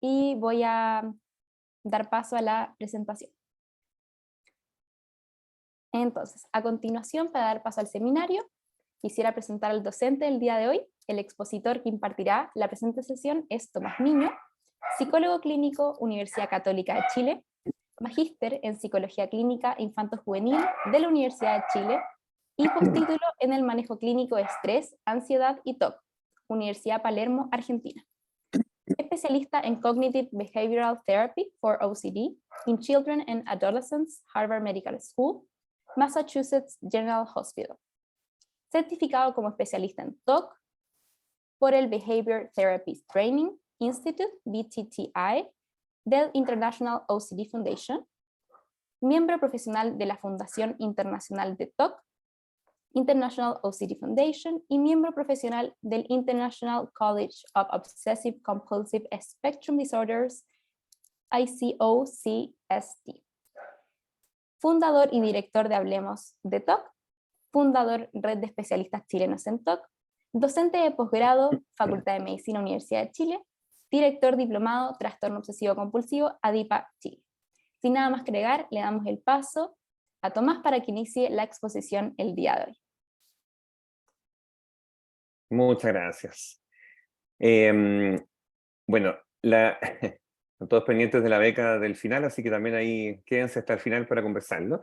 y voy a dar paso a la presentación. Entonces, a continuación, para dar paso al seminario, quisiera presentar al docente del día de hoy. El expositor que impartirá la presente sesión es Tomás Niño, psicólogo clínico, Universidad Católica de Chile, magíster en Psicología Clínica Infanto-Juvenil de la Universidad de Chile y postítulo en el manejo clínico de estrés, ansiedad y TOC, Universidad Palermo, Argentina. Especialista en Cognitive Behavioral Therapy for OCD in Children and Adolescents, Harvard Medical School, Massachusetts General Hospital. Certificado como especialista en TOC por el Behavior Therapy Training Institute, BTTI, del International OCD Foundation, miembro profesional de la Fundación Internacional de TOC, International OCD Foundation, y miembro profesional del International College of Obsessive Compulsive Spectrum Disorders, ICOCSD. Fundador y director de Hablemos de TOC, fundador Red de Especialistas Chilenos en TOC, docente de posgrado, Facultad de Medicina, Universidad de Chile, director diplomado, Trastorno Obsesivo Compulsivo, ADIPA, Chile. Sin nada más que agregar, le damos el paso a Tomás para que inicie la exposición el día de hoy. Muchas gracias. Bueno, son todos pendientes de la beca del final, así que también ahí quédense hasta el final para conversarlo.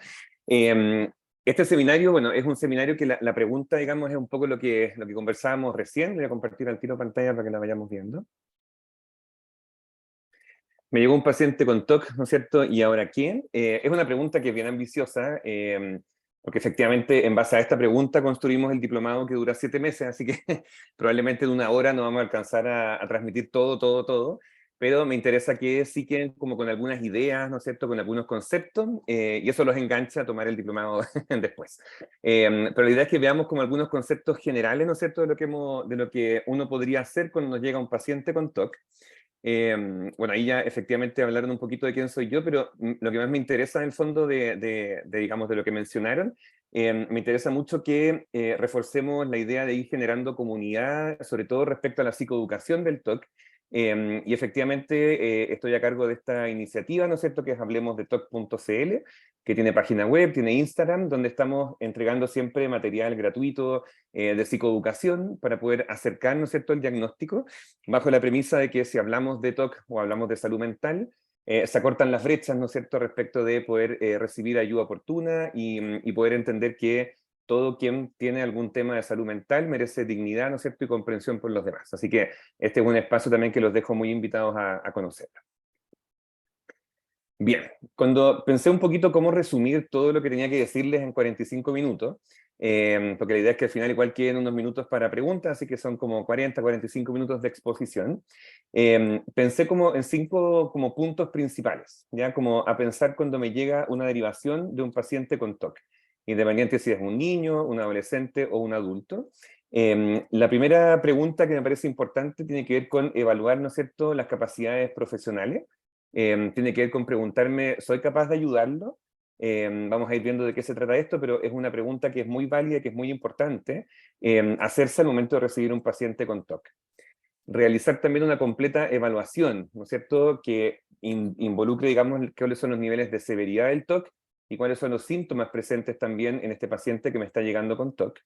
Este seminario, bueno, es un seminario que la pregunta, digamos, es un poco lo que conversábamos recién. Voy a compartir al tiro pantalla para que la vayamos viendo. Me llegó un paciente con TOC, ¿no es cierto? ¿Y ahora quién? Es una pregunta que es bien ambiciosa, porque efectivamente en base a esta pregunta construimos el diplomado que dura 7 meses, así que probablemente en 1 hora no vamos a alcanzar a transmitir todo, pero me interesa que sí queden como con algunas ideas, ¿no es cierto?, con algunos conceptos, y eso los engancha a tomar el diplomado después. Pero la idea es que veamos como algunos conceptos generales, ¿no es cierto?, de lo que uno podría hacer cuando nos llega un paciente con TOC. Bueno, ahí ya efectivamente hablaron un poquito de quién soy yo, pero lo que más me interesa en el fondo digamos, de lo que mencionaron, me interesa mucho que reforcemos la idea de ir generando comunidad, sobre todo respecto a la psicoeducación del TOC, y efectivamente estoy a cargo de esta iniciativa, ¿no es cierto?, que es Hablemos de TOC.cl, que tiene página web, tiene Instagram, donde estamos entregando siempre material gratuito de psicoeducación para poder acercar, ¿no es cierto?, el diagnóstico, bajo la premisa de que si hablamos de TOC o hablamos de salud mental, se acortan las brechas, ¿no es cierto?, respecto de poder recibir ayuda oportuna y poder entender que todo quien tiene algún tema de salud mental merece dignidad, ¿no es cierto?, y comprensión por los demás. Así que este es un espacio también que los dejo muy invitados a conocer. Bien, cuando pensé un poquito cómo resumir todo lo que tenía que decirles en 45 minutos, porque la idea es que al final igual queden unos minutos para preguntas, así que son como 40, 45 minutos de exposición, pensé como en 5 como puntos principales, ya como a pensar cuando me llega una derivación de un paciente con TOC, independiente si es un niño, un adolescente o un adulto. La primera pregunta que me parece importante tiene que ver con evaluar, ¿no es cierto?, las capacidades profesionales. Tiene que ver con preguntarme, ¿soy capaz de ayudarlo? Vamos a ir viendo de qué se trata esto, pero es una pregunta que es muy válida, que es muy importante hacerse al momento de recibir un paciente con TOC. Realizar también una completa evaluación, ¿no es cierto?, que involucre, digamos, cuáles son los niveles de severidad del TOC y cuáles son los síntomas presentes también en este paciente que me está llegando con TOC.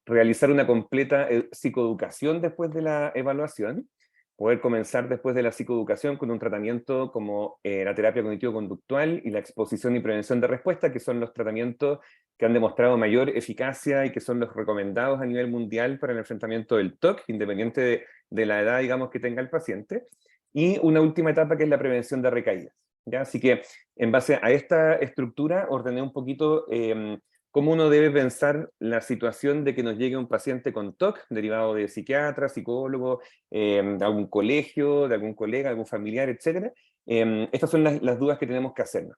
Realizar una completa psicoeducación después de la evaluación, poder comenzar después de la psicoeducación con un tratamiento como la terapia cognitivo-conductual y la exposición y prevención de respuesta, que son los tratamientos que han demostrado mayor eficacia y que son los recomendados a nivel mundial para el enfrentamiento del TOC, independiente de la edad, digamos, que tenga el paciente. Y una última etapa que es la prevención de recaídas, ¿ya? Así que en base a esta estructura ordené un poquito cómo uno debe pensar la situación de que nos llegue un paciente con TOC, derivado de psiquiatra, psicólogo, de algún colegio, de algún colega, algún familiar, etc. Estas son las dudas que tenemos que hacernos.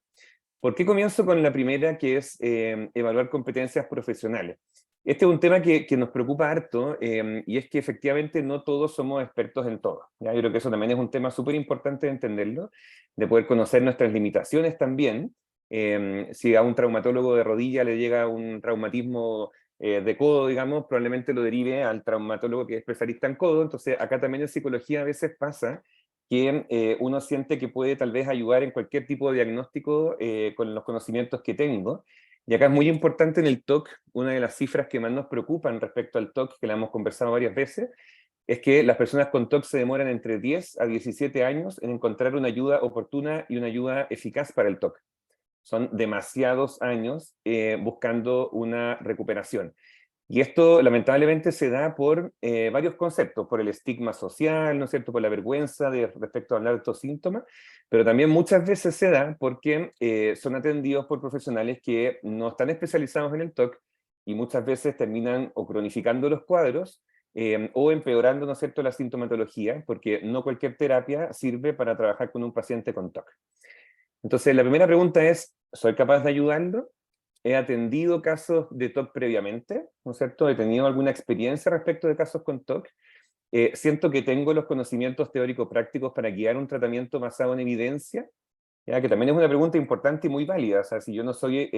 ¿Por qué comienzo con la primera, que es evaluar competencias profesionales? Este es un tema que nos preocupa harto, y es que efectivamente no todos somos expertos en todo, ¿ya? Yo creo que eso también es un tema súper importante de entenderlo, de poder conocer nuestras limitaciones también. Si a un traumatólogo de rodilla le llega un traumatismo de codo, digamos, probablemente lo derive al traumatólogo que es especialista en codo. Entonces acá también en psicología a veces pasa que uno siente que puede tal vez ayudar en cualquier tipo de diagnóstico con los conocimientos que tengo. Y acá es muy importante en el TOC, una de las cifras que más nos preocupan respecto al TOC, que la hemos conversado varias veces, es que las personas con TOC se demoran entre 10 a 17 años en encontrar una ayuda oportuna y una ayuda eficaz para el TOC. Son demasiados años buscando una recuperación. Y esto lamentablemente se da por varios conceptos, por el estigma social, ¿no es cierto?, por la vergüenza respecto a hablar de estos síntomas, pero también muchas veces se da porque son atendidos por profesionales que no están especializados en el TOC y muchas veces terminan o cronificando los cuadros o empeorando, ¿no es cierto?, la sintomatología, porque no cualquier terapia sirve para trabajar con un paciente con TOC. Entonces, la primera pregunta es, ¿soy capaz de ayudarlo? He atendido casos de TOC previamente, ¿no es cierto? He tenido alguna experiencia respecto de casos con TOC. Siento que tengo los conocimientos teórico-prácticos para guiar un tratamiento basado en evidencia, ¿ya? Que también es una pregunta importante y muy válida. O sea, si yo no soy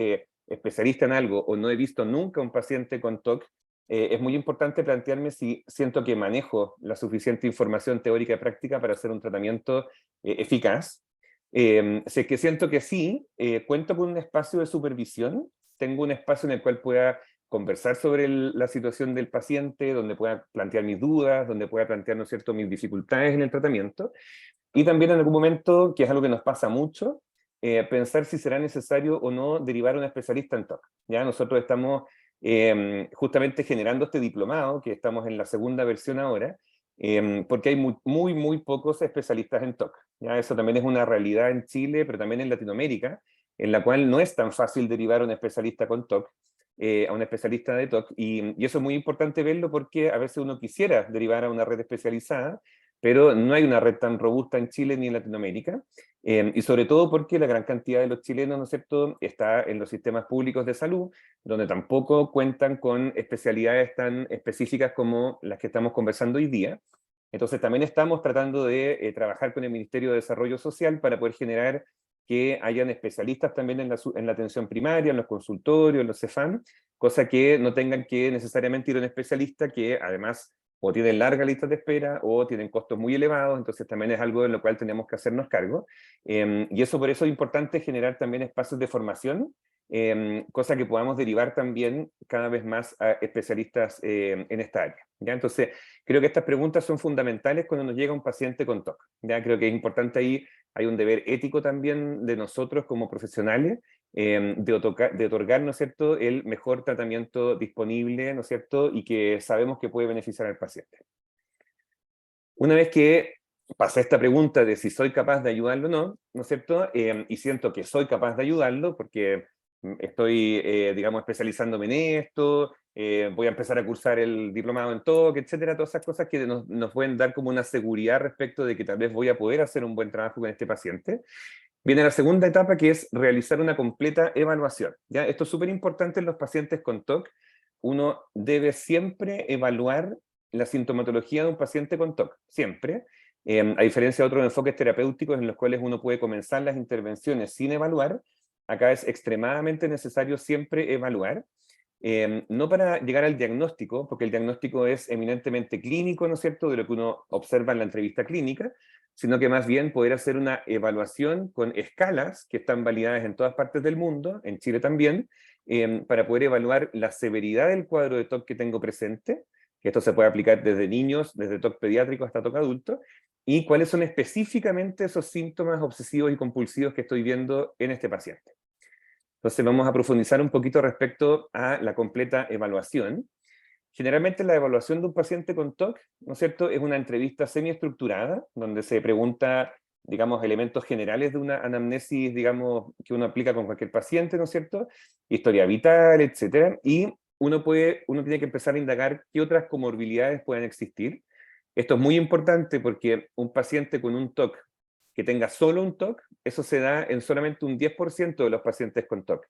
especialista en algo o no he visto nunca un paciente con TOC, es muy importante plantearme si siento que manejo la suficiente información teórica y práctica para hacer un tratamiento eficaz. Si es que siento que sí, cuento con un espacio de supervisión, tengo un espacio en el cual pueda conversar sobre la situación del paciente, donde pueda plantear mis dudas, donde pueda plantear, ¿no es cierto?, mis dificultades en el tratamiento, y también en algún momento, que es algo que nos pasa mucho, pensar si será necesario o no derivar a un especialista en TOC. ¿Ya? Nosotros estamos justamente generando este diplomado, que estamos en la segunda versión ahora, porque hay muy pocos especialistas en TOC. ¿Ya? Eso también es una realidad en Chile, pero también en Latinoamérica, en la cual no es tan fácil derivar a un especialista con TOC, a un especialista de TOC, y eso es muy importante verlo porque a veces uno quisiera derivar a una red especializada, pero no hay una red tan robusta en Chile ni en Latinoamérica, y sobre todo porque la gran cantidad de los chilenos, ¿no es cierto?, está en los sistemas públicos de salud, donde tampoco cuentan con especialidades tan específicas como las que estamos conversando hoy día. Entonces también estamos tratando de trabajar con el Ministerio de Desarrollo Social para poder generar que hayan especialistas también en la atención primaria, en los consultorios, en los CEFAM, cosa que no tengan que necesariamente ir a un especialista que además o tienen largas listas de espera o tienen costos muy elevados, entonces también es algo de lo cual tenemos que hacernos cargo. Y eso por eso es importante generar también espacios de formación, cosa que podamos derivar también cada vez más a especialistas en esta área. ¿Ya? Entonces, creo que estas preguntas son fundamentales cuando nos llega un paciente con TOC. ¿Ya? Creo que es importante ahí, hay un deber ético también de nosotros como profesionales, de otorgar, ¿no es cierto?, el mejor tratamiento disponible, ¿no es cierto?, y que sabemos que puede beneficiar al paciente. Una vez que pasé esta pregunta de si soy capaz de ayudarlo o no, ¿no es cierto?, y siento que soy capaz de ayudarlo porque estoy, digamos, especializándome en esto, voy a empezar a cursar el diplomado en TOC, etcétera, todas esas cosas que nos pueden dar como una seguridad respecto de que tal vez voy a poder hacer un buen trabajo con este paciente. Viene la segunda etapa, que es realizar una completa evaluación. ¿Ya? Esto es súper importante en los pacientes con TOC. Uno debe siempre evaluar la sintomatología de un paciente con TOC, siempre. A diferencia de otros enfoques terapéuticos en los cuales uno puede comenzar las intervenciones sin evaluar, acá es extremadamente necesario siempre evaluar. No para llegar al diagnóstico, porque el diagnóstico es eminentemente clínico, ¿no es cierto?, de lo que uno observa en la entrevista clínica, sino que más bien poder hacer una evaluación con escalas que están validadas en todas partes del mundo, en Chile también, para poder evaluar la severidad del cuadro de TOC que tengo presente, que esto se puede aplicar desde niños, desde TOC pediátrico hasta TOC adulto, y cuáles son específicamente esos síntomas obsesivos y compulsivos que estoy viendo en este paciente. Entonces vamos a profundizar un poquito respecto a la completa evaluación. Generalmente la evaluación de un paciente con TOC, ¿no es cierto?, es una entrevista semiestructurada, donde se pregunta, digamos, elementos generales de una anamnesis, digamos, que uno aplica con cualquier paciente, ¿no es cierto?, historia vital, etcétera, y uno tiene que empezar a indagar qué otras comorbilidades pueden existir. Esto es muy importante porque un paciente con un TOC que tenga solo un TOC, eso se da en solamente un 10% de los pacientes con TOC.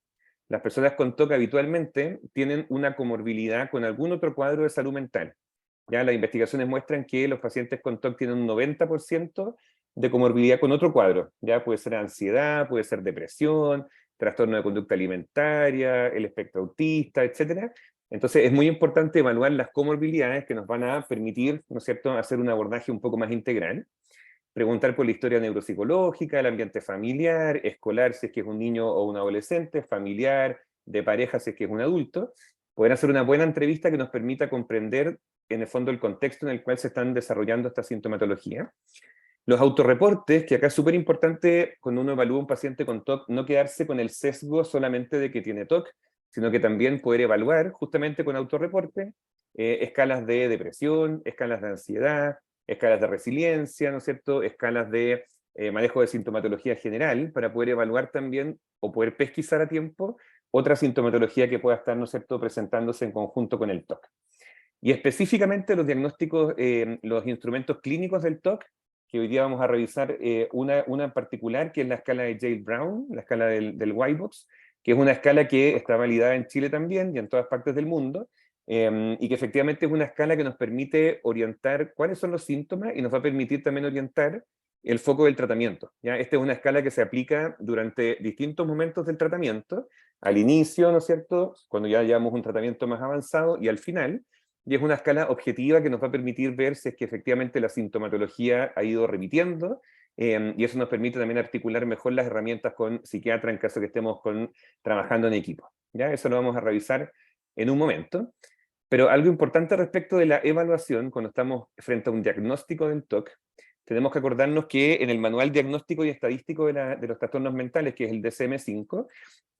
Las personas con TOC habitualmente tienen una comorbilidad con algún otro cuadro de salud mental. Ya las investigaciones muestran que los pacientes con TOC tienen un 90% de comorbilidad con otro cuadro. Ya puede ser ansiedad, puede ser depresión, trastorno de conducta alimentaria, el espectro autista, etc. Entonces es muy importante evaluar las comorbilidades que nos van a permitir, ¿no es cierto?, hacer un abordaje un poco más integral. preguntar por la historia neuropsicológica, el ambiente familiar, escolar si es que es un niño o un adolescente, familiar, de pareja si es que es un adulto, poder hacer una buena entrevista que nos permita comprender en el fondo el contexto en el cual se están desarrollando esta sintomatología. Los autorreportes, que acá es súper importante cuando uno evalúa un paciente con TOC, no quedarse con el sesgo solamente de que tiene TOC, sino que también poder evaluar justamente con autorreporte escalas de depresión, escalas de ansiedad, escalas de resiliencia, ¿no es cierto? Escalas de manejo de sintomatología general, para poder evaluar también o poder pesquisar a tiempo otra sintomatología que pueda estar, ¿no es cierto?, presentándose en conjunto con el TOC. Y específicamente los diagnósticos, los instrumentos clínicos del TOC, que hoy día vamos a revisar una en particular, que es la escala de Yale-Brown, la escala del White Box, que es una escala que está validada en Chile también y en todas partes del mundo, y que efectivamente es una escala que nos permite orientar cuáles son los síntomas y nos va a permitir también orientar el foco del tratamiento, ¿ya? Esta es una escala que se aplica durante distintos momentos del tratamiento, al inicio, ¿no es cierto?, cuando ya llevamos un tratamiento más avanzado, y al final, y es una escala objetiva que nos va a permitir ver si es que efectivamente la sintomatología ha ido remitiendo, y eso nos permite también articular mejor las herramientas con psiquiatra en caso que estemos trabajando en equipo, ¿ya? Eso lo vamos a revisar en un momento. Pero algo importante respecto de la evaluación, cuando estamos frente a un diagnóstico del TOC, tenemos que acordarnos que en el Manual Diagnóstico y Estadístico de los Trastornos Mentales, que es el DSM-5,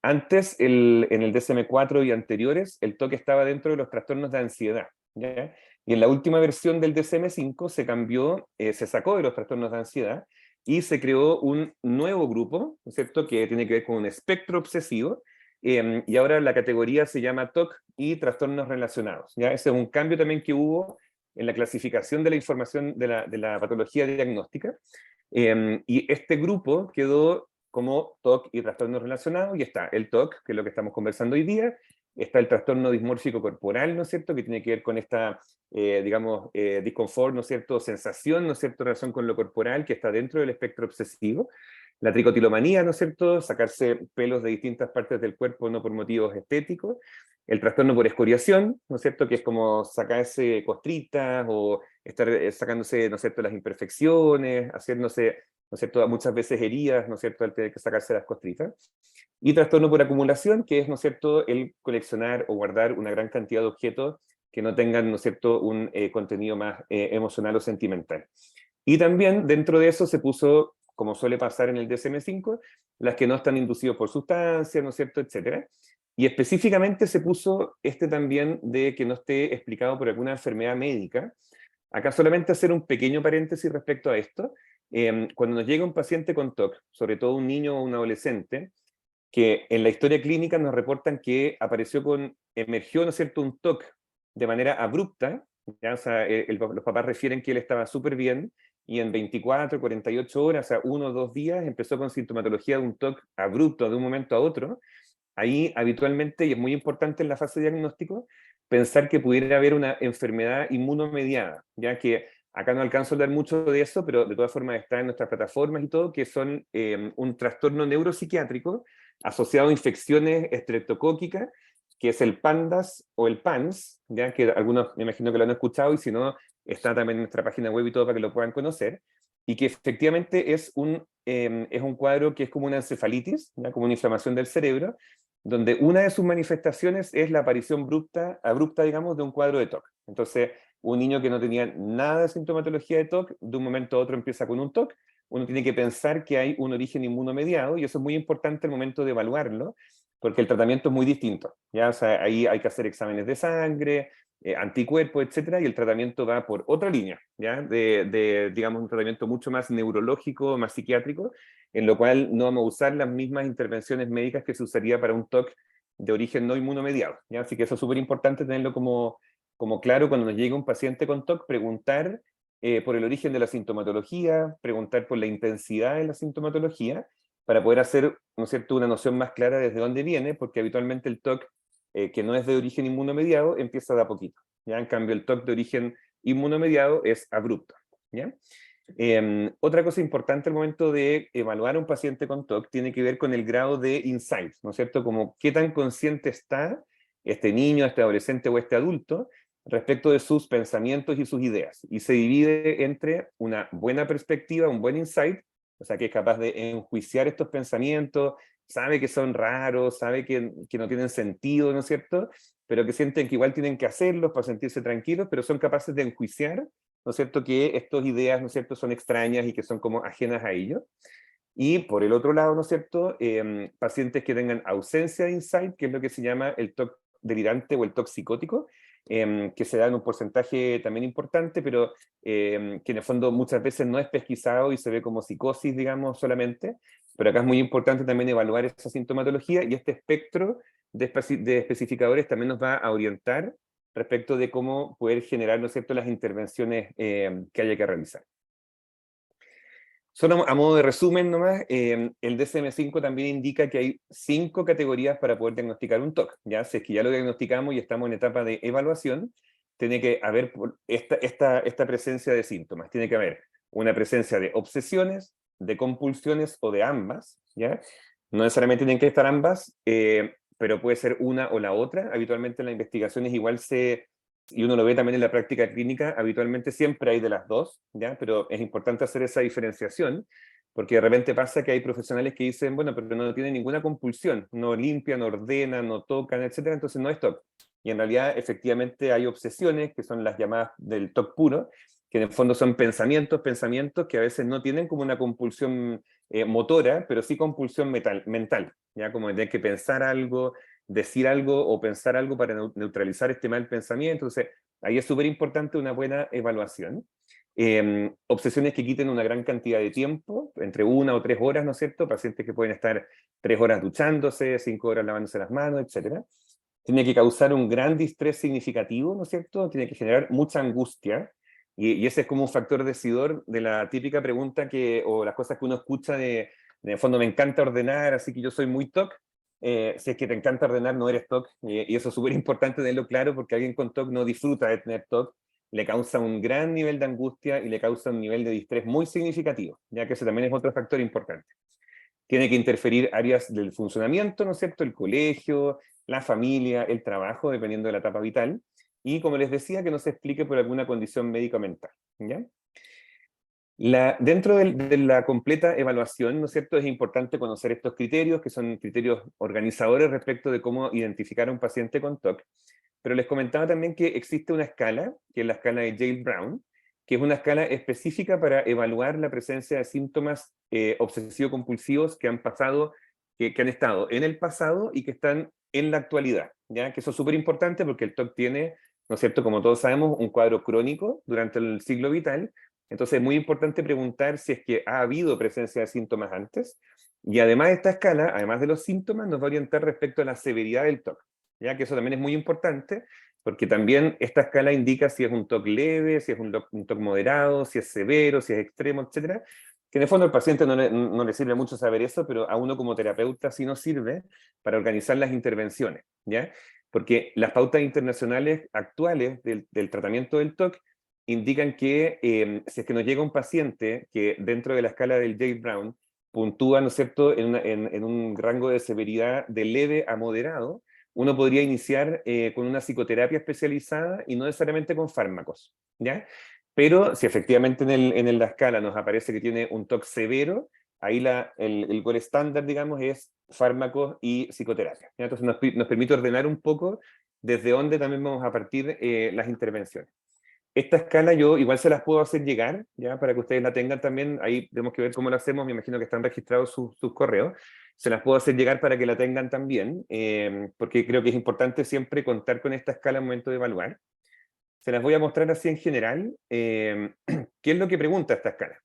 antes, en el DSM-4 y anteriores, el TOC estaba dentro de los trastornos de ansiedad, ¿ya? Y en la última versión del DSM-5 se cambió, se sacó de los trastornos de ansiedad y se creó un nuevo grupo, ¿no es cierto?, que tiene que ver con un espectro obsesivo, y ahora la categoría se llama TOC y trastornos relacionados, ¿ya? Ese es un cambio también que hubo en la clasificación de la información de la patología diagnóstica, y este grupo quedó como TOC y trastornos relacionados, y está el TOC, que es lo que estamos conversando hoy día, está el trastorno dismórfico corporal, ¿no es cierto?, que tiene que ver con esta, digamos, disconfort, ¿no es cierto?, sensación, ¿no es cierto?, relación con lo corporal, que está dentro del espectro obsesivo. La tricotilomanía, ¿no es cierto?, sacarse pelos de distintas partes del cuerpo no por motivos estéticos. El trastorno por escoriación, ¿no es cierto?, que es como sacarse costritas o estar sacándose, ¿no es cierto?, las imperfecciones, haciéndose, ¿no es cierto?, muchas veces heridas, ¿no es cierto?, al tener que sacarse las costritas. Y trastorno por acumulación, que es, ¿no es cierto?, el coleccionar o guardar una gran cantidad de objetos que no tengan, ¿no es cierto?, un contenido más emocional o sentimental. Y también dentro de eso se puso, como suele pasar en el DSM-5, las que no están inducidos por sustancias, ¿no es cierto?, etcétera. Y específicamente se puso también de que no esté explicado por alguna enfermedad médica. Acá solamente hacer un pequeño paréntesis respecto a esto. Cuando nos llega un paciente con TOC, sobre todo un niño o un adolescente, que en la historia clínica nos reportan que emergió, ¿no es cierto?, un TOC de manera abrupta, ¿ya? O sea, los papás refieren que él estaba súper bien, y en 24, 48 horas, o sea, 1 o 2 días, empezó con sintomatología de un TOC abrupto de un momento a otro. Ahí habitualmente, y es muy importante en la fase de diagnóstico, pensar que pudiera haber una enfermedad inmunomediada, ya que acá no alcanzo a hablar mucho de eso, pero de todas formas está en nuestras plataformas y todo, que son un trastorno neuropsiquiátrico asociado a infecciones estreptocóquicas, que es el PANDAS o el PANS, ya que algunos me imagino que lo han escuchado, y si no, está también en nuestra página web y todo para que lo puedan conocer, y que efectivamente es un cuadro que es como una encefalitis, ¿ya?, como una inflamación del cerebro, donde una de sus manifestaciones es la aparición abrupta, digamos, de un cuadro de TOC. Entonces, un niño que no tenía nada de sintomatología de TOC, de un momento a otro empieza con un TOC, uno tiene que pensar que hay un origen inmunomediado, y eso es muy importante al momento de evaluarlo, porque el tratamiento es muy distinto, ¿ya? O sea, ahí hay que hacer exámenes de sangre, anticuerpos, etcétera, y el tratamiento va por otra línea, ¿ya? Digamos, un tratamiento mucho más neurológico, más psiquiátrico, en lo cual no vamos a usar las mismas intervenciones médicas que se usaría para un TOC de origen no inmunomediado, ¿ya? Así que eso es súper importante tenerlo como claro cuando nos llega un paciente con TOC, preguntar por el origen de la sintomatología, preguntar por la intensidad de la sintomatología, para poder hacer, ¿no es cierto?, una noción más clara desde dónde viene, porque habitualmente el TOC que no es de origen inmunomediado empieza de a poquito, ¿ya? En cambio, el TOC de origen inmunomediado es abrupto, ¿ya? Otra cosa importante al momento de evaluar a un paciente con TOC tiene que ver con el grado de insight, ¿no es cierto? Como qué tan consciente está este niño, este adolescente o este adulto respecto de sus pensamientos y sus ideas, y se divide entre una buena perspectiva, un buen insight, o sea, que es capaz de enjuiciar estos pensamientos, sabe que son raros, sabe que no tienen sentido, ¿no es cierto?, pero que sienten que igual tienen que hacerlos para sentirse tranquilos, pero son capaces de enjuiciar, ¿no es cierto?, que estas ideas, ¿no es cierto?, son extrañas y que son como ajenas a ellos. Y por el otro lado, ¿no es cierto?, pacientes que tengan ausencia de insight, que es lo que se llama el TOC delirante o el TOC psicótico, que se da en un porcentaje también importante, pero que en el fondo muchas veces no es pesquisado y se ve como psicosis, digamos, solamente. Pero acá es muy importante también evaluar esa sintomatología, y este espectro de especificadores también nos va a orientar respecto de cómo poder generar, ¿no es cierto?, las intervenciones que haya que realizar. Solo a modo de resumen nomás, el DSM-5 también indica que hay 5 categorías para poder diagnosticar un TOC, ¿ya? Si es que ya lo diagnosticamos y estamos en etapa de evaluación, tiene que haber esta presencia de síntomas. Tiene que haber una presencia de obsesiones, de compulsiones o de ambas, ¿ya? No necesariamente tienen que estar ambas, pero puede ser una o la otra. Habitualmente en las investigaciones igual y uno lo ve también en la práctica clínica, habitualmente siempre hay de las dos, ¿ya? Pero es importante hacer esa diferenciación, porque de repente pasa que hay profesionales que dicen, bueno, pero no tienen ninguna compulsión, no limpian, ordenan, no tocan, etcétera, entonces no es TOC. Y en realidad, efectivamente, hay obsesiones, que son las llamadas del TOC puro, que en el fondo son pensamientos que a veces no tienen como una compulsión motora, pero sí compulsión mental, ¿ya? Como de que pensar algo, decir algo o pensar algo para neutralizar este mal pensamiento. Entonces, ahí es súper importante una buena evaluación. Obsesiones que quiten una gran cantidad de tiempo, entre 1 o 3 horas, ¿no es cierto? Pacientes que pueden estar 3 horas duchándose, 5 horas lavándose las manos, etc. Tiene que causar un gran distrés significativo, ¿no es cierto? Tiene que generar mucha angustia, y ese es como un factor decidor de la típica pregunta o las cosas que uno escucha de en el fondo, me encanta ordenar, así que yo soy muy TOC. Si es que te encanta ordenar, no eres TOC, y eso es súper importante tenerlo claro, porque alguien con TOC no disfruta de tener TOC, le causa un gran nivel de angustia y le causa un nivel de distrés muy significativo, ya que ese también es otro factor importante. Tiene que interferir áreas del funcionamiento, ¿no es cierto?, el colegio, la familia, el trabajo, dependiendo de la etapa vital, y como les decía, que no se explique por alguna condición médica o mental, ¿ya? Dentro de la completa evaluación, ¿no es cierto?, es importante conocer estos criterios, que son criterios organizadores respecto de cómo identificar a un paciente con TOC, pero les comentaba también que existe una escala, que es la escala de Yale-Brown, que es una escala específica para evaluar la presencia de síntomas obsesivo-compulsivos que han pasado, que han estado en el pasado y que están en la actualidad, ¿ya? Que eso es súper importante porque el TOC tiene, ¿no es cierto?, como todos sabemos, un cuadro crónico durante el ciclo vital. Entonces es muy importante preguntar si es que ha habido presencia de síntomas antes, y además esta escala, además de los síntomas, nos va a orientar respecto a la severidad del TOC, ya que eso también es muy importante, porque también esta escala indica si es un TOC leve, si es un TOC moderado, si es severo, si es extremo, etcétera. Que en el fondo al paciente no le sirve mucho saber eso, pero a uno como terapeuta sí nos sirve para organizar las intervenciones, ¿ya? Porque las pautas internacionales actuales del tratamiento del TOC indican que si es que nos llega un paciente que dentro de la escala del Yale-Brown puntúa, ¿no es cierto?, en un rango de severidad de leve a moderado, uno podría iniciar con una psicoterapia especializada y no necesariamente con fármacos, ¿ya? Pero si efectivamente en la escala nos aparece que tiene un TOC severo, ahí el gol estándar, digamos, es fármacos y psicoterapia, ¿ya? Entonces nos permite ordenar un poco desde dónde también vamos a partir las intervenciones. Esta escala yo igual se las puedo hacer llegar, ya, para que ustedes la tengan también. Ahí tenemos que ver cómo lo hacemos, me imagino que están registrados sus correos. Se las puedo hacer llegar para que la tengan también, porque creo que es importante siempre contar con esta escala al momento de evaluar. Se las voy a mostrar así en general. ¿Qué es lo que pregunta esta escala?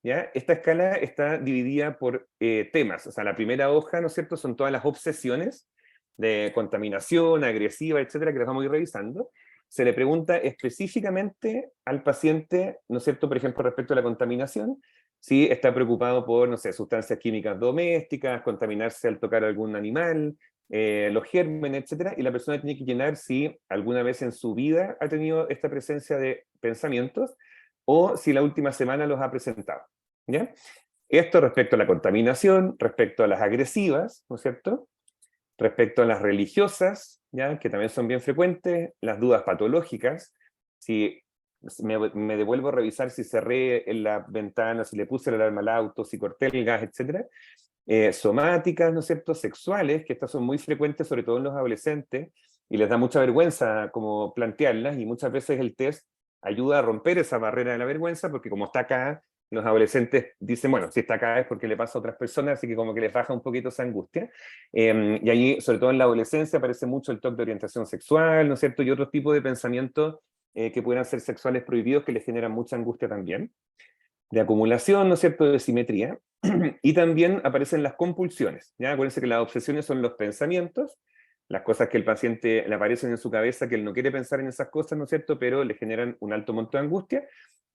¿Ya? Esta escala está dividida por temas. O sea, la primera hoja, ¿no es cierto?, son todas las obsesiones de contaminación, agresiva, etcétera, que las vamos a ir revisando. Se le pregunta específicamente al paciente, ¿no es cierto?, por ejemplo, respecto a la contaminación, si está preocupado por, no sé, sustancias químicas domésticas, contaminarse al tocar algún animal, los gérmenes, etcétera, y la persona tiene que llenar si alguna vez en su vida ha tenido esta presencia de pensamientos o si la última semana los ha presentado, ¿ya? Esto respecto a la contaminación, respecto a las agresivas, ¿no es cierto?, respecto a las religiosas, ¿ya? Que también son bien frecuentes, las dudas patológicas, si me devuelvo a revisar si cerré en la ventana, si le puse la alarma al auto, si corté el gas, etc. Somáticas, ¿no es cierto?, sexuales, que estas son muy frecuentes, sobre todo en los adolescentes, y les da mucha vergüenza como plantearlas, y muchas veces el test ayuda a romper esa barrera de la vergüenza, porque como está acá, los adolescentes dicen, bueno, si está acá es porque le pasa a otras personas, así que como que les baja un poquito esa angustia. Y allí, sobre todo en la adolescencia, aparece mucho el TOC de orientación sexual, ¿no es cierto?, y otros tipos de pensamientos que puedan ser sexuales prohibidos que les generan mucha angustia también, de acumulación, ¿no es cierto?, de simetría. Y también aparecen las compulsiones, ¿ya? Acuérdense que las obsesiones son los pensamientos, las cosas que el paciente le aparecen en su cabeza, que él no quiere pensar en esas cosas, ¿no es cierto?, pero le generan un alto monto de angustia.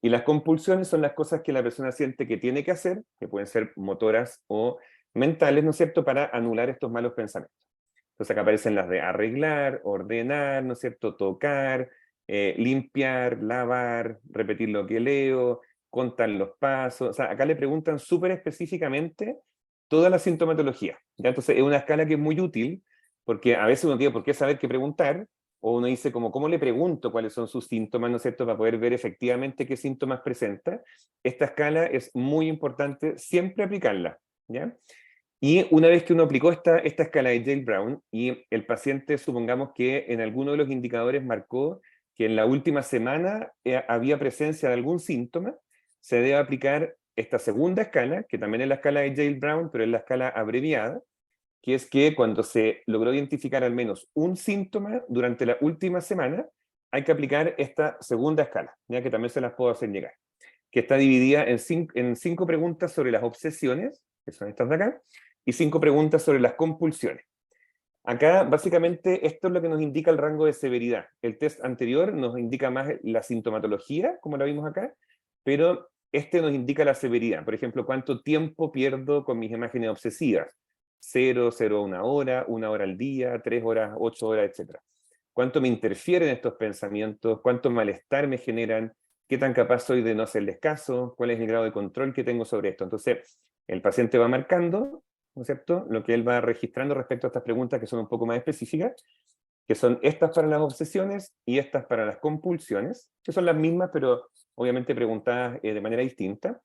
Y las compulsiones son las cosas que la persona siente que tiene que hacer, que pueden ser motoras o mentales, ¿no es cierto?, para anular estos malos pensamientos. Entonces acá aparecen las de arreglar, ordenar, ¿no es cierto?, tocar, limpiar, lavar, repetir lo que leo, contar los pasos. O sea, acá le preguntan súper específicamente toda la sintomatología, ¿ya? Entonces es una escala que es muy útil, porque a veces uno tiene por qué saber qué preguntar, o uno dice como, ¿cómo le pregunto cuáles son sus síntomas, ¿no es cierto?, para poder ver efectivamente qué síntomas presenta. Esta escala es muy importante siempre aplicarla, ¿ya? Y una vez que uno aplicó esta escala de Yale-Brown y el paciente, supongamos que en alguno de los indicadores marcó que en la última semana había presencia de algún síntoma, se debe aplicar esta segunda escala, que también es la escala de Yale-Brown, pero es la escala abreviada, que es que cuando se logró identificar al menos un síntoma durante la última semana, hay que aplicar esta segunda escala, ya que también se las puedo hacer llegar, que está dividida en cinco preguntas sobre las obsesiones, que son estas de acá, y 5 preguntas sobre las compulsiones. Acá, básicamente, esto es lo que nos indica el rango de severidad. El test anterior nos indica más la sintomatología, como la vimos acá, pero este nos indica la severidad. Por ejemplo, cuánto tiempo pierdo con mis imágenes obsesivas. 0, 0 1 hora al día, 3 horas, 8 horas, etc. Cuánto me interfieren estos pensamientos, cuánto malestar me generan, qué tan capaz soy de no hacerles caso, cuál es el grado de control que tengo sobre esto. Entonces, el paciente va marcando, ¿no es cierto?, lo que él va registrando respecto a estas preguntas que son un poco más específicas, que son estas para las obsesiones y estas para las compulsiones, que son las mismas, pero obviamente preguntadas de manera distinta.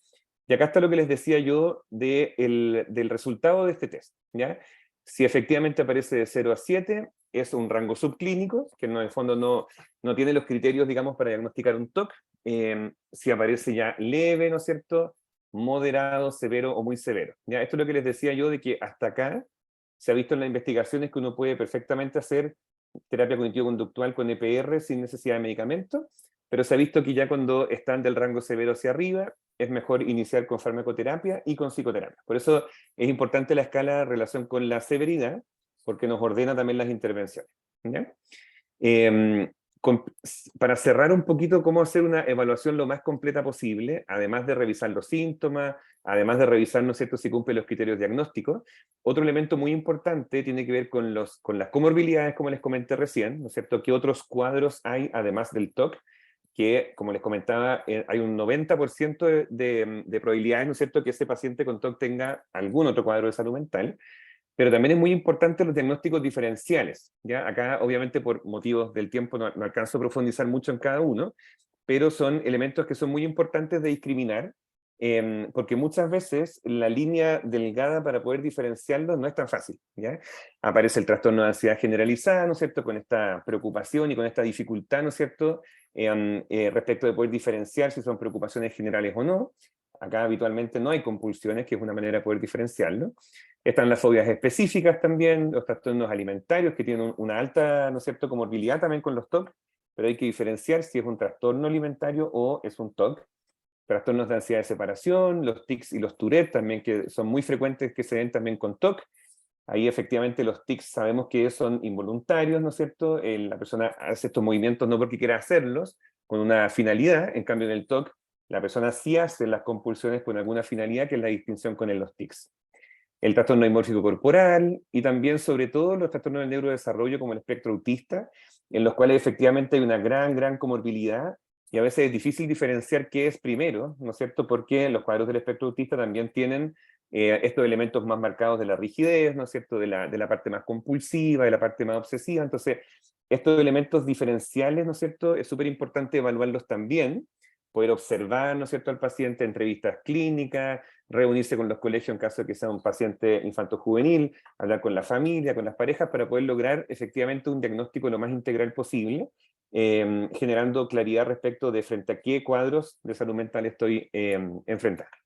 Y acá está lo que les decía yo del resultado de este test, ¿ya? Si efectivamente aparece de 0 a 7, es un rango subclínico, que no, en el fondo no tiene los criterios, digamos, para diagnosticar un TOC. Si aparece ya leve, ¿no es cierto?, moderado, severo o muy severo. ¿Ya? Esto es lo que les decía yo, de que hasta acá se ha visto en las investigaciones que uno puede perfectamente hacer terapia cognitivo-conductual con EPR sin necesidad de medicamento, pero se ha visto que ya cuando están del rango severo hacia arriba, es mejor iniciar con farmacoterapia y con psicoterapia. Por eso es importante la escala en relación con la severidad, porque nos ordena también las intervenciones. ¿Ya? Para cerrar un poquito cómo hacer una evaluación lo más completa posible, además de revisar los síntomas, además de revisar, ¿no es cierto?, si cumple los criterios diagnósticos, otro elemento muy importante tiene que ver con las comorbilidades, como les comenté recién, ¿no es cierto?, qué otros cuadros hay además del TOC, que, como les comentaba, hay un 90% de probabilidades, ¿no es cierto?, que ese paciente con TOC tenga algún otro cuadro de salud mental. Pero también es muy importante los diagnósticos diferenciales, ¿ya? Acá, obviamente, por motivos del tiempo no alcanzo a profundizar mucho en cada uno, pero son elementos que son muy importantes de discriminar, porque muchas veces la línea delgada para poder diferenciarlos no es tan fácil, ¿ya? Aparece el trastorno de ansiedad generalizada, ¿no es cierto?, con esta preocupación y con esta dificultad, ¿no es cierto?, respecto de poder diferenciar si son preocupaciones generales o no. Acá habitualmente no hay compulsiones, que es una manera de poder diferenciarlo. Están las fobias específicas también, los trastornos alimentarios que tienen una alta, ¿no es cierto?, comorbilidad también con los TOC, pero hay que diferenciar si es un trastorno alimentario o es un TOC. Trastornos de ansiedad de separación, los tics y los Tourette también, que son muy frecuentes que se ven también con TOC. Ahí efectivamente los tics sabemos que son involuntarios, ¿no es cierto? La persona hace estos movimientos no porque quiera hacerlos, con una finalidad. En cambio en el TOC, la persona sí hace las compulsiones con alguna finalidad, que es la distinción con los tics. El trastorno dimórfico corporal y también, sobre todo, los trastornos del neurodesarrollo como el espectro autista, en los cuales efectivamente hay una gran comorbilidad y a veces es difícil diferenciar qué es primero, ¿no es cierto? Porque los cuadros del espectro autista también tienen estos elementos más marcados de la rigidez, ¿no es cierto?, de la parte más compulsiva, de la parte más obsesiva. Entonces, estos elementos diferenciales, ¿no es cierto?, es súper importante evaluarlos también, poder observar, ¿no es cierto?, al paciente, entrevistas clínicas, reunirse con los colegios en caso de que sea un paciente infanto-juvenil, hablar con la familia, con las parejas, para poder lograr efectivamente un diagnóstico lo más integral posible, generando claridad respecto de frente a qué cuadros de salud mental estoy enfrentando.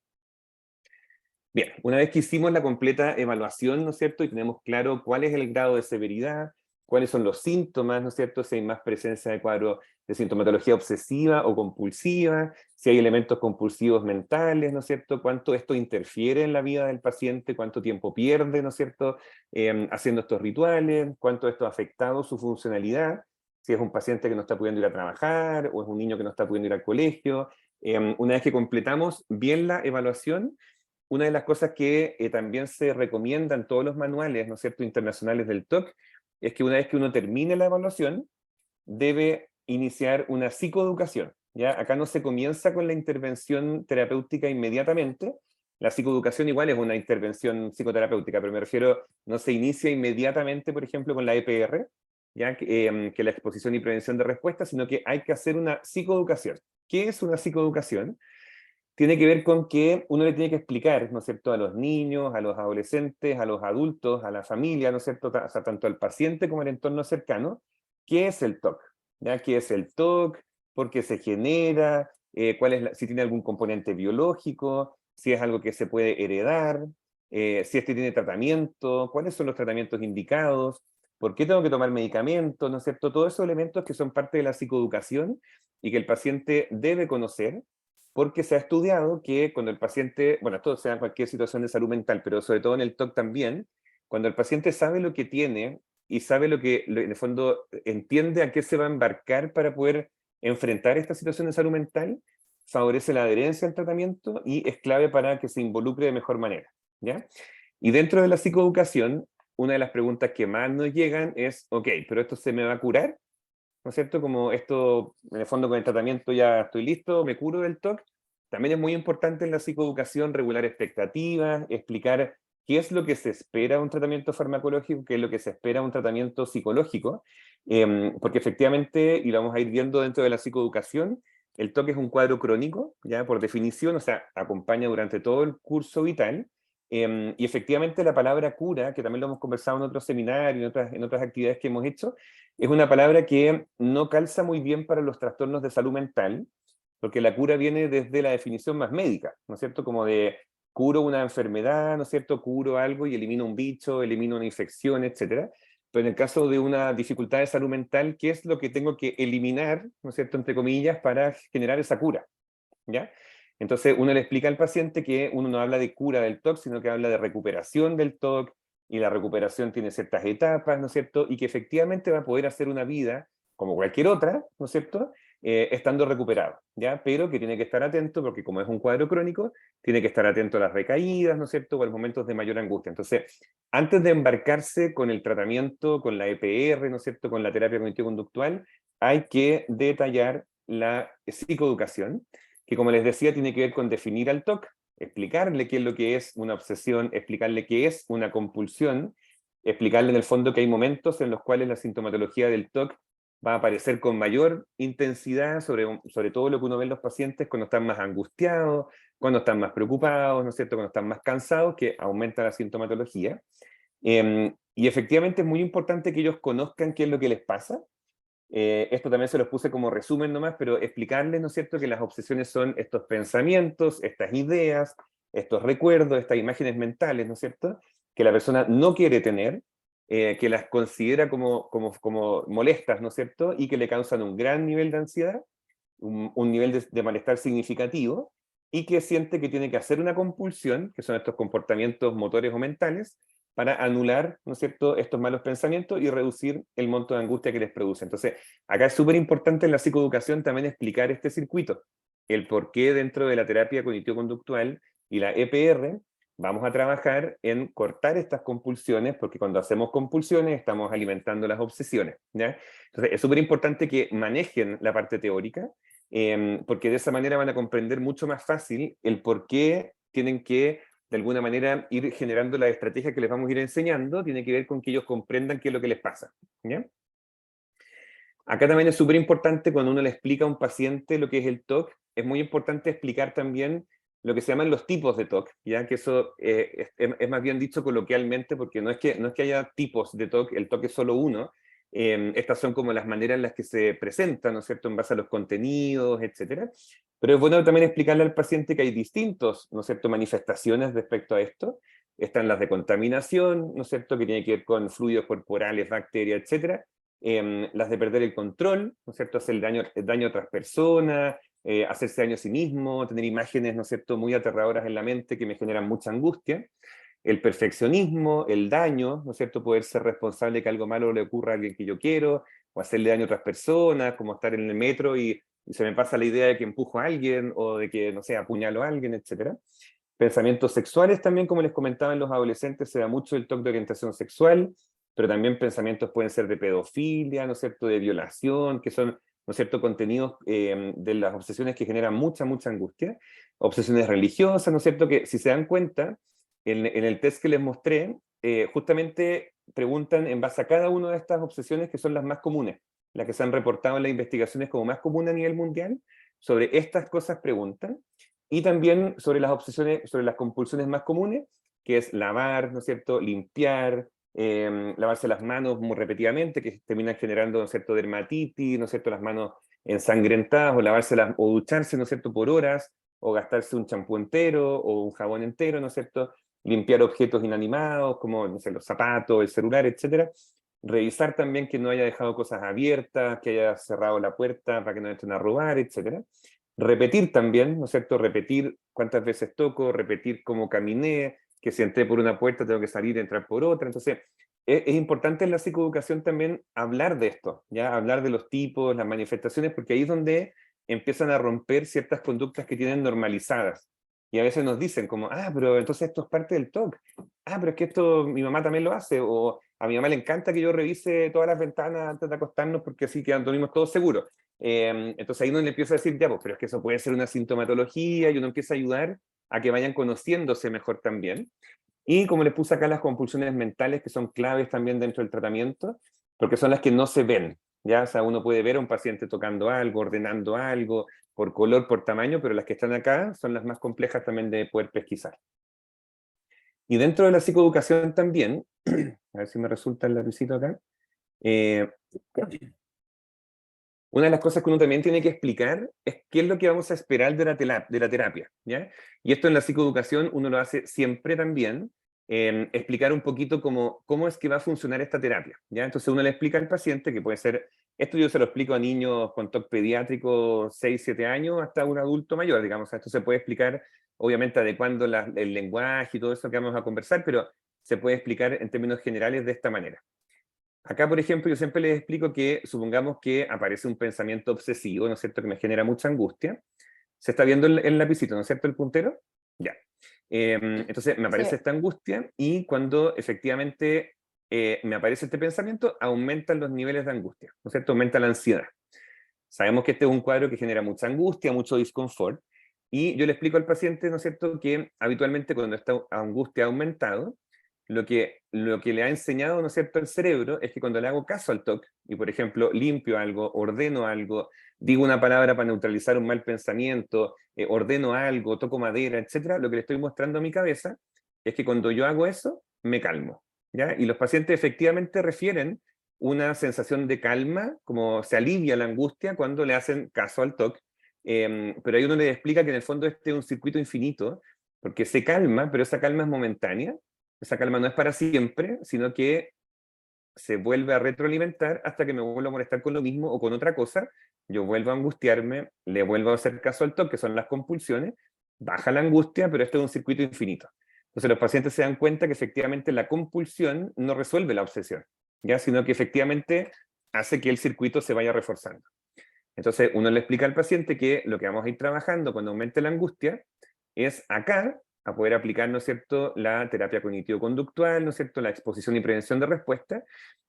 Bien, una vez que hicimos la completa evaluación, ¿no es cierto?, y tenemos claro cuál es el grado de severidad, cuáles son los síntomas, ¿no es cierto?, si hay más presencia de cuadro de sintomatología obsesiva o compulsiva, si hay elementos compulsivos mentales, ¿no es cierto?, cuánto esto interfiere en la vida del paciente, cuánto tiempo pierde, ¿no es cierto?, haciendo estos rituales, cuánto esto ha afectado su funcionalidad, si es un paciente que no está pudiendo ir a trabajar, o es un niño que no está pudiendo ir al colegio. Una vez que completamos bien la evaluación, una de las cosas que también se recomienda en todos los manuales, ¿no es cierto?, internacionales del TOC, es que una vez que uno termine la evaluación, debe iniciar una psicoeducación, ¿ya? Acá no se comienza con la intervención terapéutica inmediatamente. La psicoeducación igual es una intervención psicoterapéutica, pero me refiero, no se inicia inmediatamente, por ejemplo, con la EPR, ¿ya? Que la exposición y prevención de respuesta, sino que hay que hacer una psicoeducación. ¿Qué es una psicoeducación? Tiene que ver con que uno le tiene que explicar, ¿no es cierto?, a los niños, a los adolescentes, a los adultos, a la familia, ¿no es cierto?, o sea, tanto al paciente como al entorno cercano, qué es el TOC, ¿ya? ¿Qué es el TOC? ¿Por qué se genera? ¿Cuál es si tiene algún componente biológico? ¿Si es algo que se puede heredar? ¿Si este tiene tratamiento? ¿Cuáles son los tratamientos indicados? ¿Por qué tengo que tomar medicamentos? ¿No es cierto? Todos esos elementos que son parte de la psicoeducación y que el paciente debe conocer, porque se ha estudiado que cuando el paciente, bueno, esto sea en cualquier situación de salud mental, pero sobre todo en el TOC también, cuando el paciente sabe lo que tiene y sabe en el fondo entiende a qué se va a embarcar para poder enfrentar esta situación de salud mental, favorece la adherencia al tratamiento y es clave para que se involucre de mejor manera, ¿ya? Y dentro de la psicoeducación, una de las preguntas que más nos llegan es, ok, ¿pero esto se me va a curar? ¿No es cierto? Como esto, en el fondo con el tratamiento ya estoy listo, me curo del TOC. También es muy importante en la psicoeducación regular expectativas, explicar qué es lo que se espera de un tratamiento farmacológico, qué es lo que se espera de un tratamiento psicológico, porque efectivamente, y lo vamos a ir viendo dentro de la psicoeducación, el TOC es un cuadro crónico, ya por definición, o sea, acompaña durante todo el curso vital, y efectivamente la palabra cura, que también lo hemos conversado en otros seminarios, en otras actividades que hemos hecho, es una palabra que no calza muy bien para los trastornos de salud mental, porque la cura viene desde la definición más médica, ¿no es cierto? Como de curo una enfermedad, ¿no es cierto? Curo algo y elimino un bicho, elimino una infección, etcétera. Pero en el caso de una dificultad de salud mental, ¿qué es lo que tengo que eliminar, ¿no es cierto?, entre comillas, para generar esa cura, ¿ya? Entonces uno le explica al paciente que uno no habla de cura del TOC, sino que habla de recuperación del TOC, y la recuperación tiene ciertas etapas, ¿no es cierto? Y que efectivamente va a poder hacer una vida como cualquier otra, ¿no es cierto?, estando recuperado, ¿ya? Pero que tiene que estar atento, porque como es un cuadro crónico, tiene que estar atento a las recaídas, ¿no es cierto?, o a los momentos de mayor angustia. Entonces, antes de embarcarse con el tratamiento, con la EPR, ¿no es cierto?, con la terapia cognitivo-conductual, hay que detallar la psicoeducación, que como les decía, tiene que ver con definir al TOC, explicarle qué es lo que es una obsesión, explicarle qué es una compulsión, explicarle en el fondo que hay momentos en los cuales la sintomatología del TOC va a aparecer con mayor intensidad, sobre todo lo que uno ve en los pacientes cuando están más angustiados, cuando están más preocupados, ¿no es cierto?, cuando están más cansados, que aumenta la sintomatología. Y efectivamente es muy importante que ellos conozcan qué es lo que les pasa. Esto también se los puse como resumen nomás, pero explicarles, ¿no es cierto?, que las obsesiones son estos pensamientos, estas ideas, estos recuerdos, estas imágenes mentales, ¿no es cierto?, que la persona no quiere tener, que las considera como molestas, ¿no es cierto?, y que le causan un gran nivel de ansiedad, un nivel de malestar significativo, y que siente que tiene que hacer una compulsión, que son estos comportamientos motores o mentales, para anular, ¿no es cierto?, estos malos pensamientos y reducir el monto de angustia que les produce. Entonces, acá es súper importante en la psicoeducación también explicar este circuito, el por qué dentro de la terapia cognitivo-conductual y la EPR vamos a trabajar en cortar estas compulsiones, porque cuando hacemos compulsiones estamos alimentando las obsesiones, ¿ya? Entonces, es súper importante que manejen la parte teórica, porque de esa manera van a comprender mucho más fácil el por qué tienen que de alguna manera ir generando la estrategia que les vamos a ir enseñando, tiene que ver con que ellos comprendan qué es lo que les pasa, ¿ya? Acá también es súper importante cuando uno le explica a un paciente lo que es el TOC, es muy importante explicar también lo que se llaman los tipos de TOC, ya que eso es más bien dicho coloquialmente, porque no es que haya tipos de TOC, el TOC es solo uno. Estas son como las maneras en las que se presentan, ¿no es cierto?, en base a los contenidos, etcétera. Pero es bueno también explicarle al paciente que hay distintos, ¿no es cierto?, manifestaciones respecto a esto. Están las de contaminación, ¿no es cierto?, que tiene que ver con fluidos corporales, bacterias, etcétera. Las de perder el control, ¿no es cierto?, hacer el daño a otras personas, hacerse daño a sí mismo, tener imágenes, ¿no es cierto?, muy aterradoras en la mente que me generan mucha angustia. El perfeccionismo, el daño, ¿no es cierto?, poder ser responsable de que algo malo le ocurra a alguien que yo quiero, o hacerle daño a otras personas, como estar en el metro y se me pasa la idea de que empujo a alguien, o de que, no sé, apuñalo a alguien, etc. Pensamientos sexuales también, como les comentaba, en los adolescentes se da mucho el TOC de orientación sexual, pero también pensamientos pueden ser de pedofilia, ¿no es cierto?, de violación, que son, ¿no es cierto?, contenidos de las obsesiones que generan mucha, mucha angustia. Obsesiones religiosas, ¿no es cierto?, que si se dan cuenta, en el test que les mostré, justamente preguntan en base a cada una de estas obsesiones que son las más comunes, las que se han reportado en las investigaciones como más comunes a nivel mundial, sobre estas cosas preguntan, y también sobre las obsesiones, sobre las compulsiones más comunes, que es lavar, ¿no es cierto?, limpiar, lavarse las manos muy repetidamente, que terminan generando, ¿no es cierto?, dermatitis, ¿no es cierto?, las manos ensangrentadas, o lavárselas, o ducharse, ¿no es cierto?, por horas, o gastarse un champú entero, o un jabón entero, ¿no es cierto?, limpiar objetos inanimados, como, no sé, los zapatos, el celular, etcétera. Revisar también que no haya dejado cosas abiertas, que haya cerrado la puerta para que no entren a robar, etcétera. Repetir también, ¿no es cierto?, repetir cuántas veces toco, repetir cómo caminé, que si entré por una puerta tengo que salir y entrar por otra. Entonces, es importante en la psicoeducación también hablar de esto, ¿ya? Hablar de los tipos, las manifestaciones, porque ahí es donde empiezan a romper ciertas conductas que tienen normalizadas. Y a veces nos dicen como, pero entonces esto es parte del TOC. Pero es que esto mi mamá también lo hace, o a mi mamá le encanta que yo revise todas las ventanas antes de acostarnos porque así que dormimos todos seguros. Entonces ahí uno le empieza a decir, ya, pues, pero es que eso puede ser una sintomatología, y uno empieza a ayudar a que vayan conociéndose mejor también. Y como les puse acá, las compulsiones mentales, que son claves también dentro del tratamiento, porque son las que no se ven, ¿ya? O sea, uno puede ver a un paciente tocando algo, ordenando algo, por color, por tamaño, pero las que están acá son las más complejas también de poder pesquisar. Y dentro de la psicoeducación también, a ver si me resulta el lapicito acá, una de las cosas que uno también tiene que explicar es qué es lo que vamos a esperar de la terapia, ¿ya? Y esto en la psicoeducación uno lo hace siempre también, explicar un poquito cómo es que va a funcionar esta terapia, ¿ya? Entonces uno le explica al paciente, que puede ser, esto yo se lo explico a niños con TOC pediátrico 6, 7 años, hasta un adulto mayor, digamos. Esto se puede explicar, obviamente adecuando el lenguaje y todo eso que vamos a conversar, pero se puede explicar en términos generales de esta manera. Acá, por ejemplo, yo siempre les explico que supongamos que aparece un pensamiento obsesivo, ¿no es cierto?, que me genera mucha angustia. Se está viendo el lapicito, ¿no es cierto?, el puntero. Ya. Entonces me aparece esta angustia, y cuando efectivamente me aparece este pensamiento, aumentan los niveles de angustia, ¿no es cierto?, aumenta la ansiedad. Sabemos que este es un cuadro que genera mucha angustia, mucho disconfort, y yo le explico al paciente, ¿no es cierto?, que habitualmente cuando esta angustia ha aumentado, lo que le ha enseñado, ¿no es cierto?, el cerebro es que cuando le hago caso al TOC, y por ejemplo limpio algo, ordeno algo, digo una palabra para neutralizar un mal pensamiento, ordeno algo, toco madera, etcétera, lo que le estoy mostrando a mi cabeza es que cuando yo hago eso, me calmo, ¿ya? Y los pacientes efectivamente refieren una sensación de calma, como se alivia la angustia cuando le hacen caso al TOC, pero ahí uno le explica que en el fondo este es un circuito infinito, porque se calma, pero esa calma es momentánea. Esa calma no es para siempre, sino que se vuelve a retroalimentar hasta que me vuelvo a molestar con lo mismo o con otra cosa, yo vuelvo a angustiarme, le vuelvo a hacer caso al TOC, que son las compulsiones, baja la angustia, pero esto es un circuito infinito. Entonces los pacientes se dan cuenta que efectivamente la compulsión no resuelve la obsesión, ¿ya? Sino que efectivamente hace que el circuito se vaya reforzando. Entonces uno le explica al paciente que lo que vamos a ir trabajando cuando aumente la angustia es acá a poder aplicar, ¿no es cierto?, la terapia cognitivo-conductual, ¿no es cierto?, la exposición y prevención de respuesta,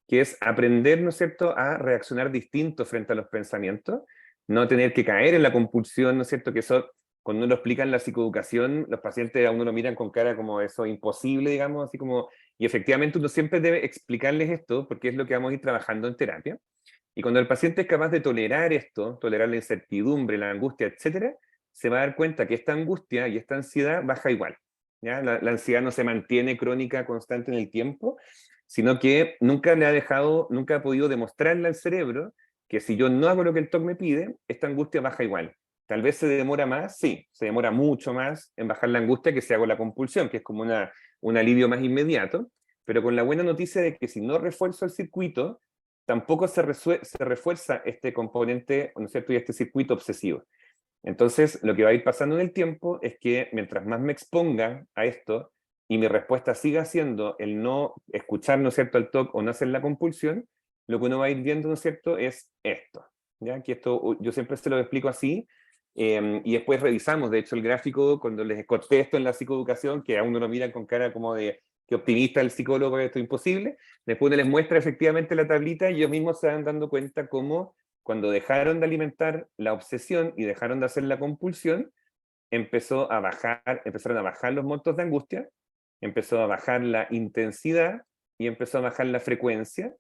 que es aprender, ¿no es cierto?, a reaccionar distinto frente a los pensamientos, no tener que caer en la compulsión, ¿no es cierto?, que eso cuando uno lo explica en la psicoeducación, los pacientes a uno lo miran con cara como eso imposible, digamos, así como, y efectivamente uno siempre debe explicarles esto, porque es lo que vamos a ir trabajando en terapia. Y cuando el paciente es capaz de tolerar esto, tolerar la incertidumbre, la angustia, etcétera, se va a dar cuenta que esta angustia y esta ansiedad baja igual. ¿Ya? La ansiedad no se mantiene crónica, constante en el tiempo, sino que nunca le ha dejado, nunca ha podido demostrarle al cerebro que si yo no hago lo que el TOC me pide, esta angustia baja igual. Tal vez se demora más, sí, se demora mucho más en bajar la angustia que si hago la compulsión, que es como un alivio más inmediato, pero con la buena noticia de que si no refuerzo el circuito, tampoco se refuerza este componente, ¿no es cierto?, y este circuito obsesivo. Entonces, lo que va a ir pasando en el tiempo es que mientras más me exponga a esto y mi respuesta siga siendo el no escuchar, ¿no es cierto?, el TOC o no hacer la compulsión, lo que uno va a ir viendo, ¿no es cierto?, es esto. ¿Ya? Que esto yo siempre se lo explico así, y después revisamos, de hecho, el gráfico cuando les conté esto en la psicoeducación, que a uno lo miran con cara como de que optimista el psicólogo, esto es imposible, después uno les muestra efectivamente la tablita y ellos mismos se van dando cuenta cómo cuando dejaron de alimentar la obsesión y dejaron de hacer la compulsión, empezaron a bajar los montos de angustia, empezó a bajar la intensidad y empezó a bajar la frecuencia,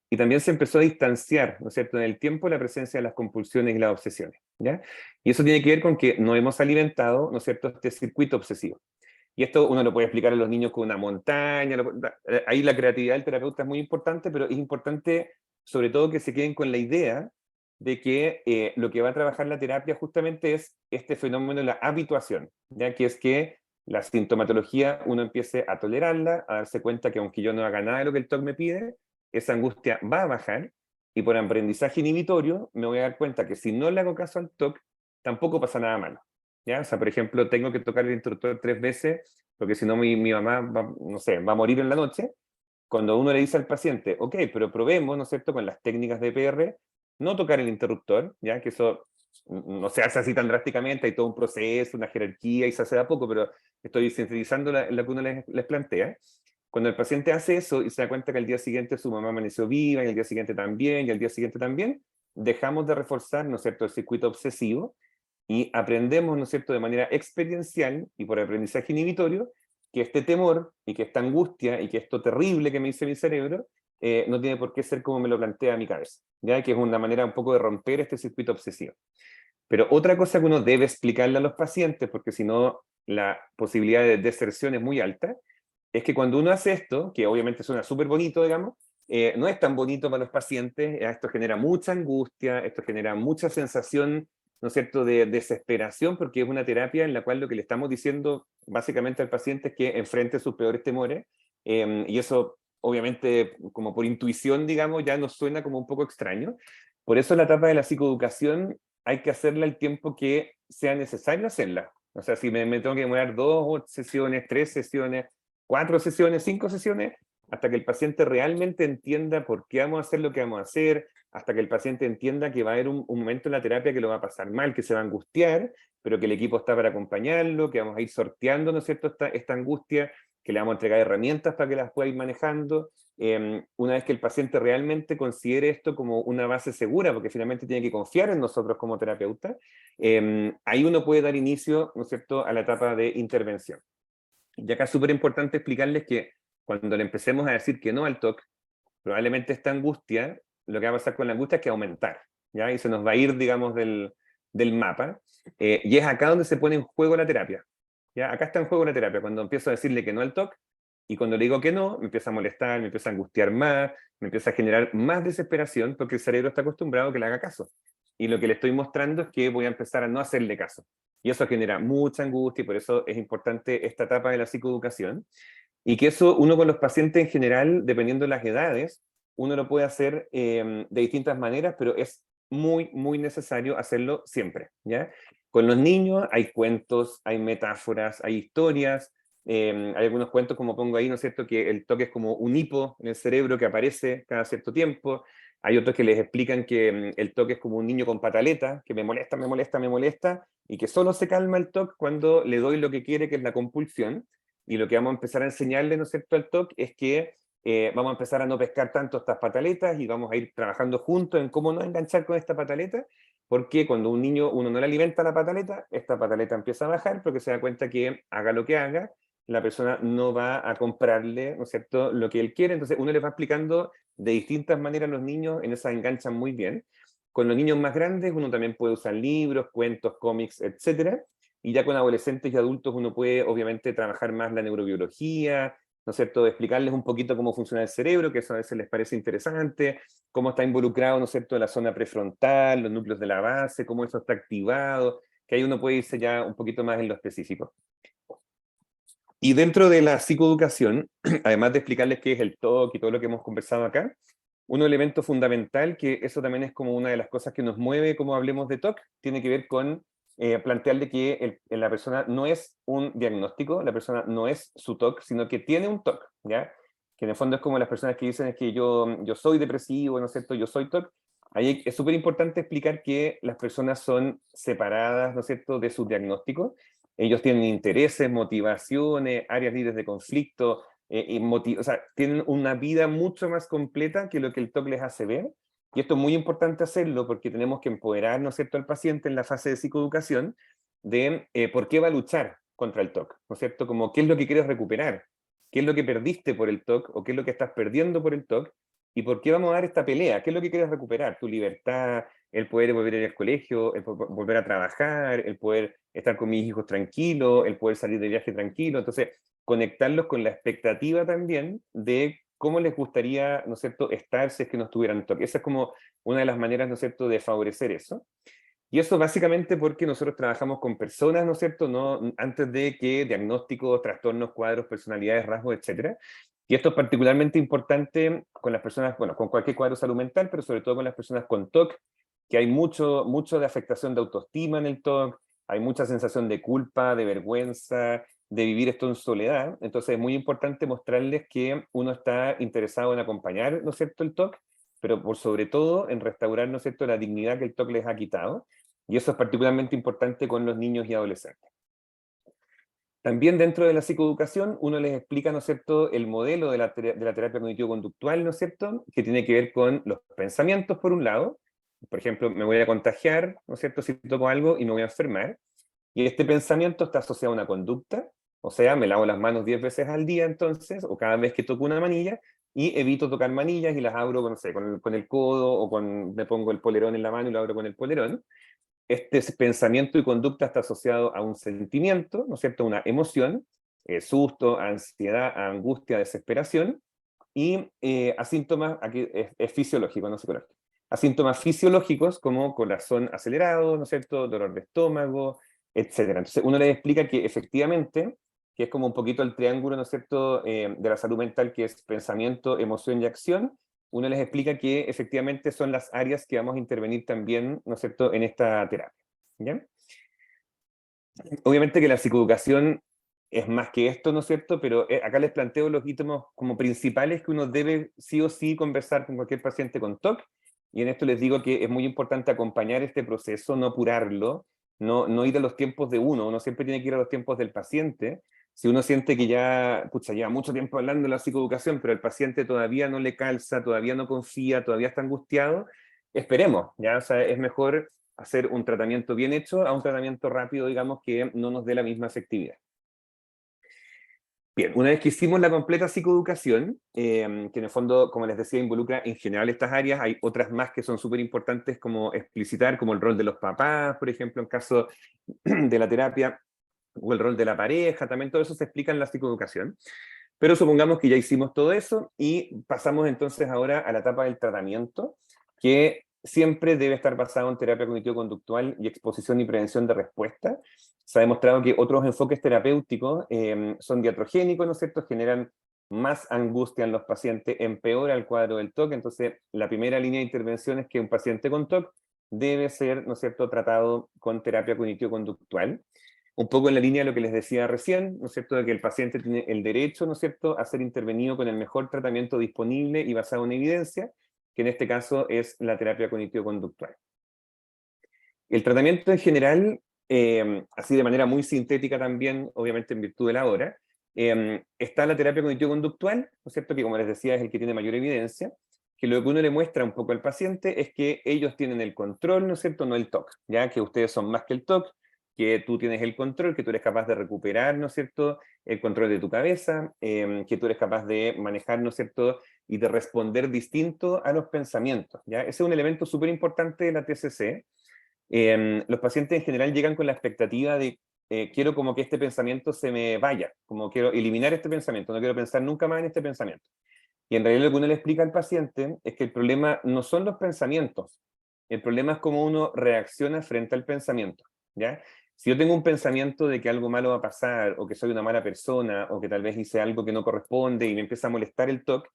y también se empezó a distanciar, ¿no es cierto?, en el tiempo la presencia de las compulsiones y las obsesiones, ¿ya? Y eso tiene que ver con que no hemos alimentado, ¿no es cierto?, este circuito obsesivo. Y esto uno lo puede explicar a los niños con una montaña, ahí la creatividad del terapeuta es muy importante, pero es importante sobre todo que se queden con la idea de que lo que va a trabajar la terapia justamente es este fenómeno de la habituación, ya que es que la sintomatología uno empiece a tolerarla, a darse cuenta que aunque yo no haga nada de lo que el TOC me pide, esa angustia va a bajar, y por aprendizaje inhibitorio me voy a dar cuenta que si no le hago caso al TOC, tampoco pasa nada malo. ¿Ya? O sea, por ejemplo, tengo que tocar el interruptor 3 veces, porque si no mi mamá va, no sé, va a morir en la noche. Cuando uno le dice al paciente, ok, pero probemos, ¿no es cierto?, con las técnicas de PR, no tocar el interruptor, ya que eso no se hace así tan drásticamente, hay todo un proceso, una jerarquía y se hace de a poco, pero estoy sintetizando lo que uno les plantea. Cuando el paciente hace eso y se da cuenta que al día siguiente su mamá amaneció viva, y al día siguiente también, y al día siguiente también, dejamos de reforzar, ¿no es cierto?, el circuito obsesivo, y aprendemos, ¿no es cierto?, de manera experiencial y por aprendizaje inhibitorio, que este temor y que esta angustia y que esto terrible que me dice mi cerebro no tiene por qué ser como me lo plantea mi cabeza, ¿ya? Que es una manera un poco de romper este circuito obsesivo. Pero otra cosa que uno debe explicarle a los pacientes, porque si no la posibilidad de deserción es muy alta, es que cuando uno hace esto, que obviamente suena súper bonito, digamos, no es tan bonito para los pacientes, esto genera mucha angustia, esto genera mucha sensación, ¿no es cierto?, de desesperación, porque es una terapia en la cual lo que le estamos diciendo básicamente al paciente es que enfrente sus peores temores, y eso obviamente como por intuición, digamos, ya nos suena como un poco extraño. Por eso la etapa de la psicoeducación hay que hacerla el tiempo que sea necesario hacerla. O sea, si me tengo que demorar 2 sesiones, 3 sesiones, 4 sesiones, 5 sesiones, hasta que el paciente realmente entienda por qué vamos a hacer lo que vamos a hacer, hasta que el paciente entienda que va a haber un momento en la terapia que lo va a pasar mal, que se va a angustiar, pero que el equipo está para acompañarlo, que vamos a ir sorteando, ¿no es cierto?, esta angustia, que le vamos a entregar herramientas para que las pueda ir manejando. Una vez que el paciente realmente considere esto como una base segura, porque finalmente tiene que confiar en nosotros como terapeutas, ahí uno puede dar inicio, ¿no es cierto?, a la etapa de intervención. Y acá es súper importante explicarles que cuando le empecemos a decir que no al TOC, probablemente esta angustia, lo que va a pasar con la angustia es que va a aumentar, ¿ya? Y se nos va a ir, digamos, del mapa, y es acá donde se pone en juego la terapia, ¿ya? Acá está en juego la terapia, cuando empiezo a decirle que no al TOC, y cuando le digo que no, me empieza a molestar, me empieza a angustiar más, me empieza a generar más desesperación, porque el cerebro está acostumbrado a que le haga caso. Y lo que le estoy mostrando es que voy a empezar a no hacerle caso. Y eso genera mucha angustia, y por eso es importante esta etapa de la psicoeducación. Y que eso uno con los pacientes en general, dependiendo de las edades, uno lo puede hacer de distintas maneras, pero es muy, muy necesario hacerlo siempre, ¿ya? Con los niños hay cuentos, hay metáforas, hay historias, hay algunos cuentos, como pongo ahí, ¿no es cierto?, que el toque es como un hipo en el cerebro que aparece cada cierto tiempo. Hay otros que les explican que el toque es como un niño con pataleta, que me molesta, me molesta, me molesta, y que solo se calma el toque cuando le doy lo que quiere, que es la compulsión. Y lo que vamos a empezar a enseñarle, ¿no es cierto?, al TOC es que vamos a empezar a no pescar tanto estas pataletas y vamos a ir trabajando juntos en cómo no enganchar con esta pataleta, porque cuando un niño, uno no le alimenta la pataleta, esta pataleta empieza a bajar porque se da cuenta que haga lo que haga, la persona no va a comprarle, ¿no es cierto?, lo que él quiere. Entonces uno le va explicando de distintas maneras a los niños, en esa enganchan muy bien. Con los niños más grandes uno también puede usar libros, cuentos, cómics, etcétera. Y ya con adolescentes y adultos uno puede obviamente trabajar más la neurobiología, ¿no es cierto?, explicarles un poquito cómo funciona el cerebro, que eso a veces les parece interesante, cómo está involucrado, ¿no es cierto?, la zona prefrontal, los núcleos de la base, cómo eso está activado, que ahí uno puede irse ya un poquito más en lo específico. Y dentro de la psicoeducación, además de explicarles qué es el TOC y todo lo que hemos conversado acá, un elemento fundamental, que eso también es como una de las cosas que nos mueve como hablemos de TOC, tiene que ver con plantearle que la persona no es un diagnóstico, la persona no es su TOC, sino que tiene un TOC, ¿ya? Que en el fondo es como las personas que dicen es que yo soy depresivo, ¿no es cierto?, yo soy TOC. Ahí es súper importante explicar que las personas son separadas, ¿no es cierto?, de sus diagnósticos. Ellos tienen intereses, motivaciones, áreas libres de conflicto, o sea, tienen una vida mucho más completa que lo que el TOC les hace ver. Y esto es muy importante hacerlo porque tenemos que empoderar, ¿no es cierto?, al paciente en la fase de psicoeducación de por qué va a luchar contra el TOC, ¿no es cierto? Como qué es lo que quieres recuperar, qué es lo que perdiste por el TOC o qué es lo que estás perdiendo por el TOC y por qué vamos a dar esta pelea, qué es lo que quieres recuperar, tu libertad, el poder volver a ir al colegio, el volver a trabajar, el poder estar con mis hijos tranquilo, el poder salir de viaje tranquilo. Entonces, conectarlos con la expectativa también de cómo les gustaría, ¿no es cierto?, estar si es que no estuvieran en TOC. Esa es como una de las maneras, ¿no es cierto?, de favorecer eso. Y eso básicamente porque nosotros trabajamos con personas, ¿no es cierto?, no, antes de que diagnósticos, trastornos, cuadros, personalidades, rasgos, etcétera. Y esto es particularmente importante con las personas, bueno, con cualquier cuadro de salud mental, pero sobre todo con las personas con TOC, que hay mucho de afectación de autoestima en el TOC, hay mucha sensación de culpa, de vergüenza, de vivir esto en soledad. Entonces es muy importante mostrarles que uno está interesado en acompañar, ¿no es cierto?, el TOC, pero por sobre todo en restaurar, ¿no es cierto?, la dignidad que el TOC les ha quitado. Y eso es particularmente importante con los niños y adolescentes. También dentro de la psicoeducación, uno les explica, ¿no es cierto?, el modelo de la terapia cognitivo-conductual, ¿no es cierto?, que tiene que ver con los pensamientos, por un lado. Por ejemplo, me voy a contagiar, ¿no es cierto?, si toco algo y me voy a enfermar. Y este pensamiento está asociado a una conducta, o sea, me lavo las manos 10 veces al día entonces, o cada vez que toco una manilla, y evito tocar manillas y las abro, no sé, con el codo, o me pongo el polerón en la mano y lo abro con el polerón. Este pensamiento y conducta está asociado a un sentimiento, ¿no es cierto?, una emoción, susto, ansiedad, angustia, desesperación, y a síntomas, aquí es fisiológico, no psicológico, a síntomas fisiológicos como corazón acelerado, ¿no es cierto?, dolor de estómago, etcétera. Entonces uno les explica que efectivamente, que es como un poquito el triángulo, ¿no es cierto?, de la salud mental, que es pensamiento, emoción y acción. Uno les explica que efectivamente son las áreas que vamos a intervenir también, ¿no es cierto?, en esta terapia. ¿Ya? Obviamente que la psicoeducación es más que esto, ¿no es cierto? Pero acá les planteo los ítems como principales que uno debe sí o sí conversar con cualquier paciente con TOC, y en esto les digo que es muy importante acompañar este proceso, no apurarlo, no ir a los tiempos de uno siempre tiene que ir a los tiempos del paciente. Si uno siente que ya, pucha, lleva mucho tiempo hablando de la psicoeducación, pero el paciente todavía no le calza, todavía no confía, todavía está angustiado, esperemos, ¿ya? O sea, es mejor hacer un tratamiento bien hecho a un tratamiento rápido, digamos, que no nos dé la misma efectividad. Bien, una vez que hicimos la completa psicoeducación, que en el fondo, como les decía, involucra en general estas áreas, hay otras más que son súper importantes como explicitar, como el rol de los papás, por ejemplo, en caso de la terapia, o el rol de la pareja, también todo eso se explica en la psicoeducación. Pero supongamos que ya hicimos todo eso y pasamos entonces ahora a la etapa del tratamiento, que siempre debe estar basado en terapia cognitivo-conductual y exposición y prevención de respuesta. Se ha demostrado que otros enfoques terapéuticos son diatrogénicos, ¿no es cierto?, generan más angustia en los pacientes, empeora el cuadro del TOC. Entonces, la primera línea de intervención es que un paciente con TOC debe ser, ¿no es cierto?, tratado con terapia cognitivo-conductual. Un poco en la línea de lo que les decía recién, ¿no es cierto?, de que el paciente tiene el derecho, ¿no es cierto?, a ser intervenido con el mejor tratamiento disponible y basado en evidencia, que en este caso es la terapia cognitivo-conductual. El tratamiento en general, así de manera muy sintética también, obviamente en virtud de la hora, está la terapia cognitivo-conductual, ¿no es cierto?, que como les decía es el que tiene mayor evidencia, que lo que uno le muestra un poco al paciente es que ellos tienen el control, ¿no es cierto?, no el TOC, ya que ustedes son más que el TOC, que tú tienes el control, que tú eres capaz de recuperar, ¿no es cierto?, el control de tu cabeza, que tú eres capaz de manejar, ¿no es cierto?, y de responder distinto a los pensamientos, ¿ya? Ese es un elemento súper importante de la TCC. Los pacientes en general llegan con la expectativa de quiero como que este pensamiento se me vaya, como quiero eliminar este pensamiento, no quiero pensar nunca más en este pensamiento. Y en realidad lo que uno le explica al paciente es que el problema no son los pensamientos, el problema es cómo uno reacciona frente al pensamiento, ¿ya? Si yo tengo un pensamiento de que algo malo va a pasar, o que soy una mala persona, o que tal vez hice algo que no corresponde y me empieza a molestar el TOC,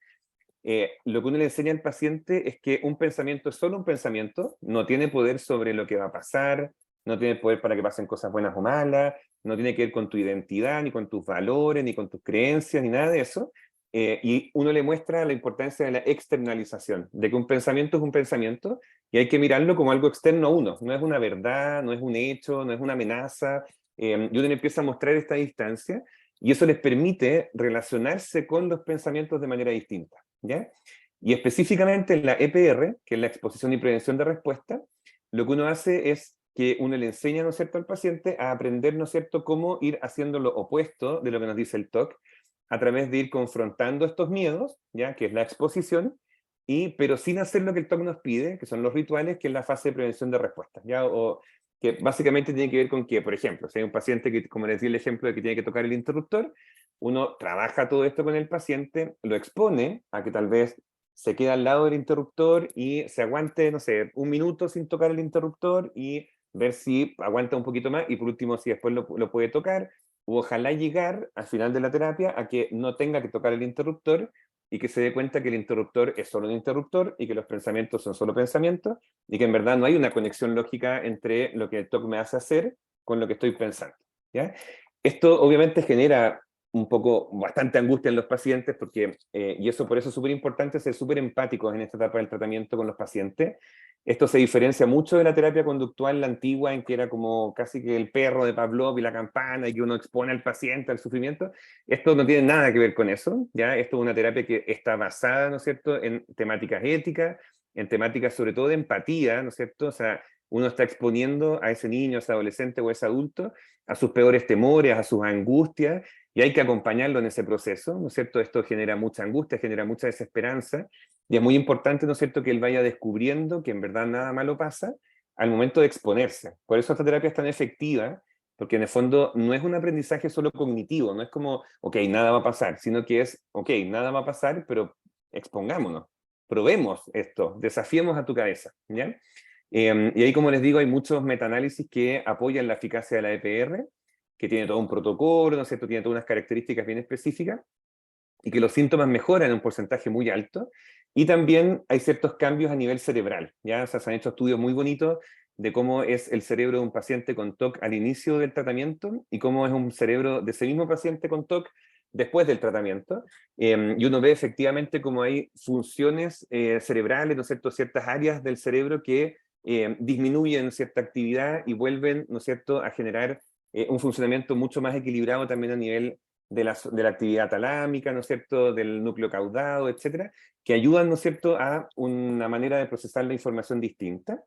lo que uno le enseña al paciente es que un pensamiento es solo un pensamiento, no tiene poder sobre lo que va a pasar, no tiene poder para que pasen cosas buenas o malas, no tiene que ver con tu identidad, ni con tus valores, ni con tus creencias, ni nada de eso. Y uno le muestra la importancia de la externalización, de que un pensamiento es un pensamiento y hay que mirarlo como algo externo a uno. No es una verdad, no es un hecho, no es una amenaza. Y uno le empieza a mostrar esta distancia y eso les permite relacionarse con los pensamientos de manera distinta, ¿ya? Y específicamente en la EPR, que es la exposición y prevención de respuesta, lo que uno hace es que uno le enseña, ¿no es cierto?, al paciente a aprender, ¿no es cierto?, cómo ir haciendo lo opuesto de lo que nos dice el TOC, a través de ir confrontando estos miedos, ¿ya?, que es la exposición, pero sin hacer lo que el TOC nos pide, que son los rituales, que es la fase de prevención de respuesta, ¿ya? O que básicamente tiene que ver con que, por ejemplo, si hay un paciente que, como les di el ejemplo de que tiene que tocar el interruptor, uno trabaja todo esto con el paciente, lo expone a que tal vez se quede al lado del interruptor y se aguante, no sé, un minuto sin tocar el interruptor y ver si aguanta un poquito más y por último si después lo puede tocar, o ojalá llegar al final de la terapia a que no tenga que tocar el interruptor y que se dé cuenta que el interruptor es solo un interruptor y que los pensamientos son solo pensamientos y que en verdad no hay una conexión lógica entre lo que el TOC me hace hacer con lo que estoy pensando, ¿ya? Esto obviamente genera un poco, bastante angustia en los pacientes, porque, y eso por eso es súper importante ser súper empáticos en esta etapa del tratamiento con los pacientes. Esto se diferencia mucho de la terapia conductual, la antigua, en que era como casi que el perro de Pavlov y la campana, y que uno expone al paciente al sufrimiento. Esto no tiene nada que ver con eso, ¿ya? Esto es una terapia que está basada, ¿no es cierto?, en temáticas éticas, en temáticas sobre todo de empatía, ¿no es cierto? O sea, uno está exponiendo a ese niño, a ese adolescente o a ese adulto a sus peores temores, a sus angustias, y hay que acompañarlo en ese proceso, ¿no es cierto? Esto genera mucha angustia, genera mucha desesperanza, y es muy importante, ¿no es cierto?, que él vaya descubriendo que en verdad nada malo pasa al momento de exponerse. Por eso esta terapia es tan efectiva, porque en el fondo no es un aprendizaje solo cognitivo, no es como, ok, nada va a pasar, sino que es, ok, nada va a pasar, pero expongámonos, probemos esto, desafiemos a tu cabeza, ¿ya? Y ahí, como les digo, hay muchos metaanálisis que apoyan la eficacia de la EPR, que tiene todo un protocolo, ¿no es cierto?, tiene todas unas características bien específicas, y que los síntomas mejoran en un porcentaje muy alto, y también hay ciertos cambios a nivel cerebral, ¿ya? O sea, se han hecho estudios muy bonitos de cómo es el cerebro de un paciente con TOC al inicio del tratamiento, y cómo es un cerebro de ese mismo paciente con TOC después del tratamiento, y uno ve efectivamente cómo hay funciones cerebrales, ¿no es cierto?, ciertas áreas del cerebro que disminuyen cierta actividad y vuelven, ¿no es cierto?, a generar un funcionamiento mucho más equilibrado también a nivel de la actividad talámica, ¿no es cierto?, del núcleo caudado, etcétera, que ayudan, ¿no es cierto?, a una manera de procesar la información distinta.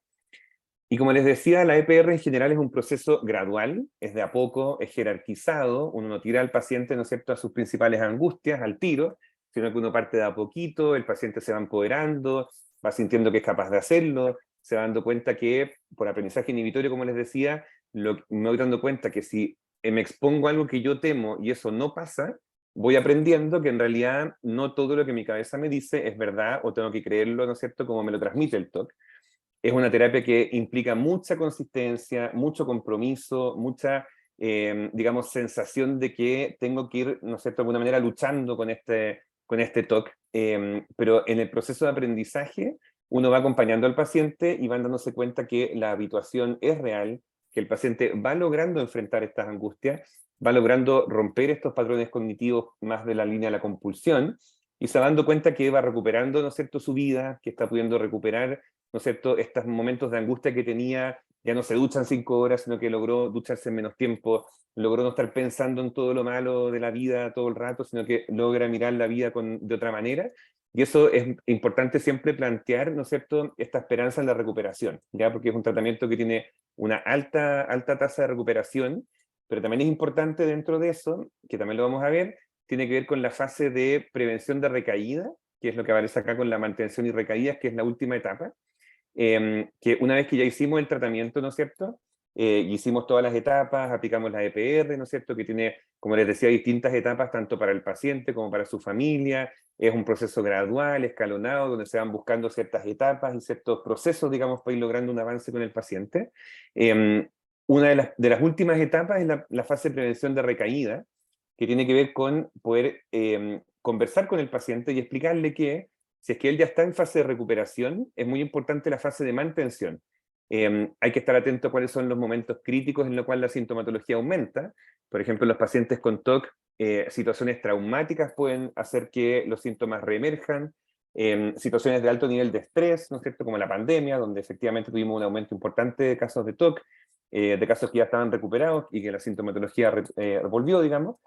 Y como les decía, la EPR en general es un proceso gradual, es de a poco, es jerarquizado, uno no tira al paciente, ¿no es cierto?, a sus principales angustias al tiro, sino que uno parte de a poquito, el paciente se va empoderando, va sintiendo que es capaz de hacerlo, se va dando cuenta que, por aprendizaje inhibitorio, como les decía, me voy dando cuenta que si me expongo a algo que yo temo y eso no pasa, voy aprendiendo que en realidad no todo lo que mi cabeza me dice es verdad o tengo que creerlo, ¿no es cierto?, como me lo transmite el TOC. Es una terapia que implica mucha consistencia, mucho compromiso, mucha, digamos, sensación de que tengo que ir, ¿no es cierto?, de alguna manera luchando con este TOC, pero en el proceso de aprendizaje uno va acompañando al paciente y van dándose cuenta que la habituación es real, que el paciente va logrando enfrentar estas angustias, va logrando romper estos patrones cognitivos más de la línea de la compulsión, y se va dando cuenta que va recuperando, ¿no es cierto?, su vida, que está pudiendo recuperar, ¿no es cierto?, estos momentos de angustia que tenía ya no se duchan 5 horas, sino que logró ducharse en menos tiempo, logró no estar pensando en todo lo malo de la vida todo el rato, sino que logra mirar la vida de otra manera. Y eso es importante siempre plantear, ¿no es cierto?, esta esperanza en la recuperación, ¿ya? Porque es un tratamiento que tiene una alta tasa de recuperación, pero también es importante dentro de eso, que también lo vamos a ver, tiene que ver con la fase de prevención de recaída, que es lo que aparece acá con la mantención y recaídas, que es la última etapa, que una vez que ya hicimos el tratamiento, ¿no es cierto?, hicimos todas las etapas, aplicamos la EPR, ¿no es cierto?, que tiene, como les decía, distintas etapas, tanto para el paciente como para su familia. Es un proceso gradual, escalonado, donde se van buscando ciertas etapas y ciertos procesos, digamos, para ir logrando un avance con el paciente. Una de las últimas etapas es la fase de prevención de recaída, que tiene que ver con poder conversar con el paciente y explicarle que si es que él ya está en fase de recuperación, es muy importante la fase de mantención. Hay que estar atento a cuáles son los momentos críticos en los cuales la sintomatología aumenta. Por ejemplo, los pacientes con TOC, situaciones traumáticas pueden hacer que los síntomas reemerjan, situaciones de alto nivel de estrés, ¿no es cierto?, como la pandemia, donde efectivamente tuvimos un aumento importante de casos de TOC, de casos que ya estaban recuperados y que la sintomatología volvió, digamos.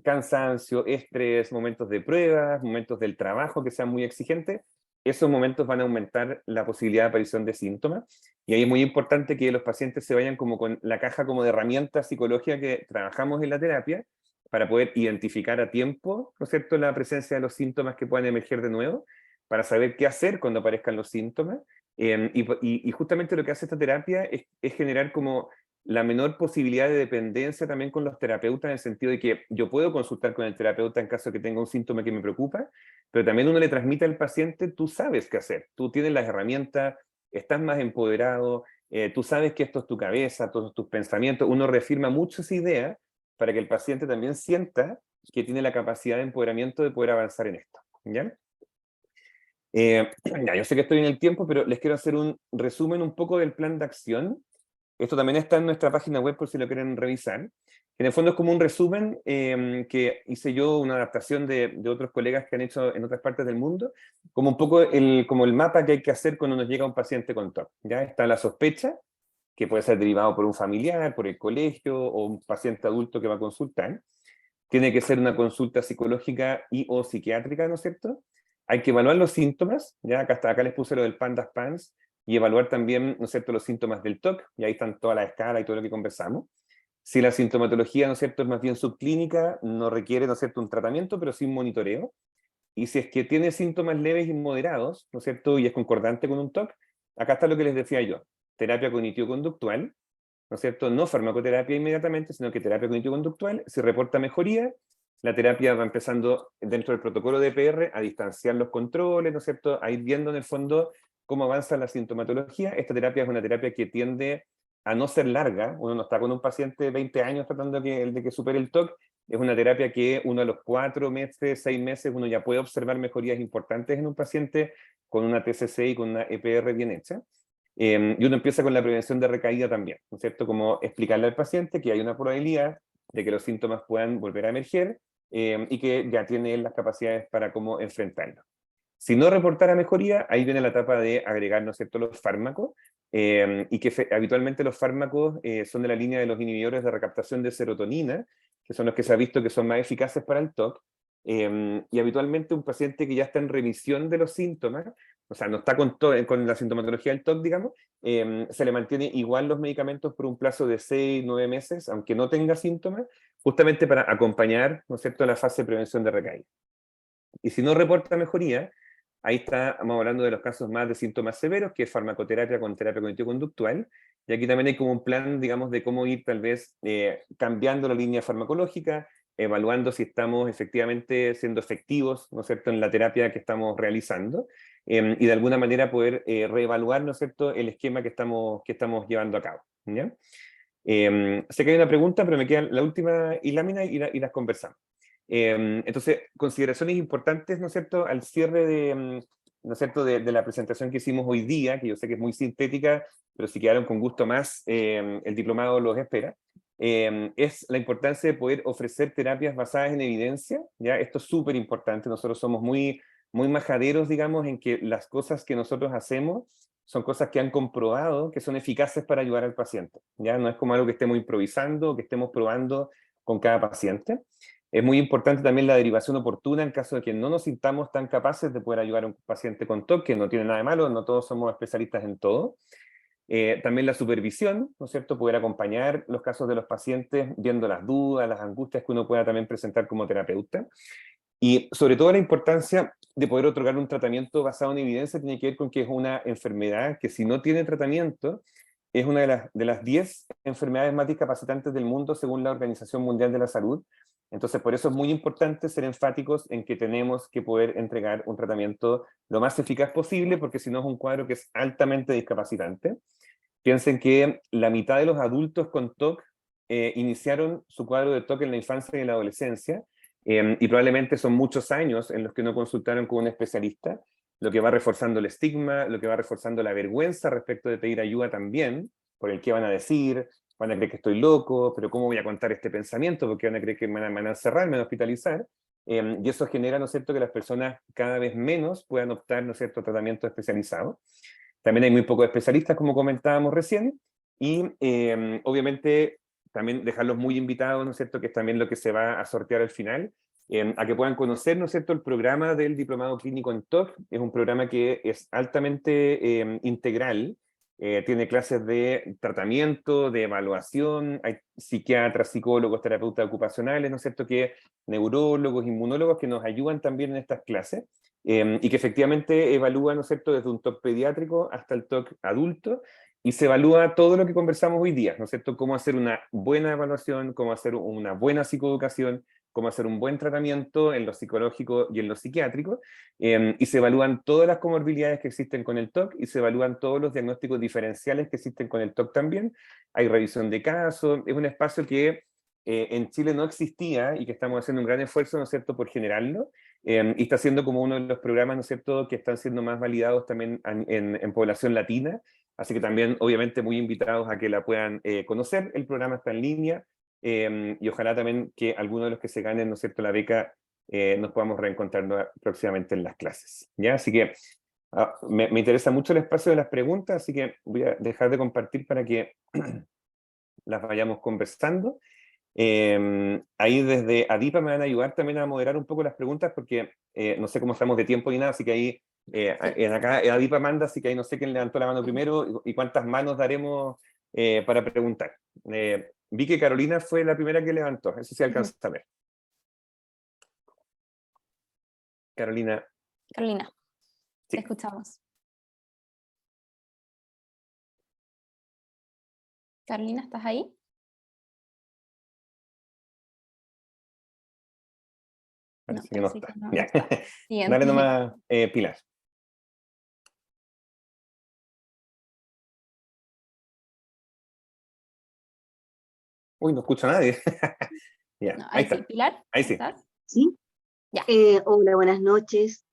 Cansancio, estrés, momentos de pruebas, momentos del trabajo que sean muy exigentes, esos momentos van a aumentar la posibilidad de aparición de síntomas, y ahí es muy importante que los pacientes se vayan como con la caja como de herramientas psicológicas que trabajamos en la terapia, para poder identificar a tiempo, ¿no es cierto?, la presencia de los síntomas que puedan emerger de nuevo, para saber qué hacer cuando aparezcan los síntomas, y justamente lo que hace esta terapia es generar como la menor posibilidad de dependencia también con los terapeutas, en el sentido de que yo puedo consultar con el terapeuta en caso de que tenga un síntoma que me preocupa, pero también uno le transmite al paciente, tú sabes qué hacer, tú tienes las herramientas, estás más empoderado, tú sabes que esto es tu cabeza, todos tus pensamientos, uno reafirma mucho esa idea para que el paciente también sienta que tiene la capacidad de empoderamiento de poder avanzar en esto, ¿ya? Ya, yo sé que estoy en el tiempo, pero les quiero hacer un resumen un poco del plan de acción. Esto también está en nuestra página web por si lo quieren revisar. En el fondo es como un resumen que hice yo, una adaptación de otros colegas que han hecho en otras partes del mundo, como un poco como el mapa que hay que hacer cuando nos llega un paciente con TOC. ¿Ya? Está la sospecha, que puede ser derivado por un familiar, por el colegio o un paciente adulto que va a consultar. Tiene que ser una consulta psicológica y o psiquiátrica, ¿no es cierto? Hay que evaluar los síntomas, ya acá les puse lo del PANDAS PANS, y evaluar también, ¿no es cierto?, los síntomas del TOC, y ahí están toda la escala y todo lo que conversamos. Si la sintomatología, ¿no es cierto?, es más bien subclínica, no requiere, ¿no es cierto?, un tratamiento, pero sí un monitoreo. Y si es que tiene síntomas leves y moderados, ¿no es cierto?, y es concordante con un TOC, acá está lo que les decía yo, terapia cognitivo-conductual, ¿no es cierto?, no farmacoterapia inmediatamente, sino que terapia cognitivo-conductual. Si reporta mejoría, la terapia va empezando dentro del protocolo de EPR a distanciar los controles, ¿no es cierto?, a ir viendo en el fondo cómo avanza la sintomatología. Esta terapia es una terapia que tiende a no ser larga. Uno no está con un paciente de 20 años tratando de que supere el TOC. Es una terapia que uno a los 4 meses, 6 meses, uno ya puede observar mejorías importantes en un paciente con una TCC y con una EPR bien hecha. Y uno empieza con la prevención de recaída también, ¿no es cierto? Como explicarle al paciente que hay una probabilidad de que los síntomas puedan volver a emerger, y que ya tiene las capacidades para cómo enfrentarlo. Si no reportara mejoría, ahí viene la etapa de agregar, ¿no es cierto?, los fármacos, y que habitualmente los fármacos son de la línea de los inhibidores de recaptación de serotonina, que son los que se ha visto que son más eficaces para el TOC, y habitualmente un paciente que ya está en remisión de los síntomas, o sea, no está con la sintomatología del TOC, digamos, se le mantiene igual los medicamentos por un plazo de 6, 9 meses, aunque no tenga síntomas, justamente para acompañar, ¿no es cierto?, la fase de prevención de recaída. Y si no reporta mejoría, ahí estamos hablando de los casos más de síntomas severos, que es farmacoterapia con terapia cognitivo-conductual, y aquí también hay como un plan, digamos, de cómo ir tal vez cambiando la línea farmacológica, evaluando si estamos efectivamente siendo efectivos, ¿no es cierto?, en la terapia que estamos realizando, y de alguna manera poder reevaluar, ¿no es cierto?, el esquema que estamos llevando a cabo, ¿ya? Sé que hay una pregunta, pero me queda la última lámina y las conversamos. Entonces, consideraciones importantes, ¿no es cierto?, al cierre ¿no es cierto?, de la presentación que hicimos hoy día, que yo sé que es muy sintética, pero si quedaron con gusto más, el diplomado los espera, es la importancia de poder ofrecer terapias basadas en evidencia, ¿ya? Esto es súper importante. Nosotros somos muy majaderos, digamos, en que las cosas que nosotros hacemos son cosas que han comprobado que son eficaces para ayudar al paciente. ¿Ya? No es como algo que estemos improvisando o que estemos probando con cada paciente. Es muy importante también la derivación oportuna en caso de que no nos sintamos tan capaces de poder ayudar a un paciente con TOC, que no tiene nada de malo, no todos somos especialistas en todo. También la supervisión, ¿no es cierto? Poder acompañar los casos de los pacientes, viendo las dudas, las angustias que uno pueda también presentar como terapeuta. Y sobre todo la importancia de poder otorgar un tratamiento basado en evidencia tiene que ver con que es una enfermedad que si no tiene tratamiento, es una de las 10 enfermedades más discapacitantes del mundo según la Organización Mundial de la Salud. Entonces, por eso es muy importante ser enfáticos en que tenemos que poder entregar un tratamiento lo más eficaz posible, porque si no es un cuadro que es altamente discapacitante. Piensen que la mitad de los adultos con TOC iniciaron su cuadro de TOC en la infancia y en la adolescencia, y probablemente son muchos años en los que no consultaron con un especialista, lo que va reforzando el estigma, lo que va reforzando la vergüenza respecto de pedir ayuda también, por el qué van a decir, van a creer que estoy loco, pero ¿cómo voy a contar este pensamiento? Porque van a creer que me van a encerrar, me van a hospitalizar. Y eso genera, ¿no es cierto?, que las personas cada vez menos puedan optar, ¿no es cierto?, a tratamiento especializado. También hay muy pocos especialistas, como comentábamos recién, y obviamente también dejarlos muy invitados, ¿no es cierto?, que es también lo que se va a sortear al final, a que puedan conocer, ¿no es cierto?, el programa del Diplomado Clínico en TOC. Es un programa que es altamente integral, tiene clases de tratamiento, de evaluación, hay psiquiatras, psicólogos, terapeutas ocupacionales, ¿no es cierto?, que neurólogos, inmunólogos que nos ayudan también en estas clases, y que efectivamente evalúa, ¿no es cierto?, desde un TOC pediátrico hasta el TOC adulto, y se evalúa todo lo que conversamos hoy día, ¿no es cierto?, cómo hacer una buena evaluación, cómo hacer una buena psicoeducación, cómo hacer un buen tratamiento en lo psicológico y en lo psiquiátrico, y se evalúan todas las comorbilidades que existen con el TOC, y se evalúan todos los diagnósticos diferenciales que existen con el TOC también. Hay revisión de casos, es un espacio que en Chile no existía y que estamos haciendo un gran esfuerzo, ¿no es cierto?, por generarlo, y está siendo como uno de los programas, ¿no es cierto?, que están siendo más validados también en población latina, así que también obviamente muy invitados a que la puedan conocer. El programa está en línea, y ojalá también que algunos de los que se ganen, ¿no es cierto?, la beca, nos podamos reencontrar próximamente en las clases, ¿ya? Así que me interesa mucho el espacio de las preguntas, así que voy a dejar de compartir para que las vayamos conversando. Ahí desde Adipa me van a ayudar también a moderar un poco las preguntas, porque no sé cómo estamos de tiempo ni nada, así que ahí, en acá Adipa manda, así que ahí no sé quién levantó la mano primero y cuántas manos daremos para preguntar. Vi que Carolina fue la primera que levantó, eso sí alcanza a ver. Carolina. Carolina, Sí. te escuchamos. Carolina, ¿estás ahí? Parece No, que no parece está. que no, Ya. no está. Siguiente. Dale nomás, Pilar. Uy, no escucho a nadie. Ya, No, ahí ahí sí. está. Pilar, Ahí sí. ¿estás? ¿Sí? Ya. Hola, buenas noches.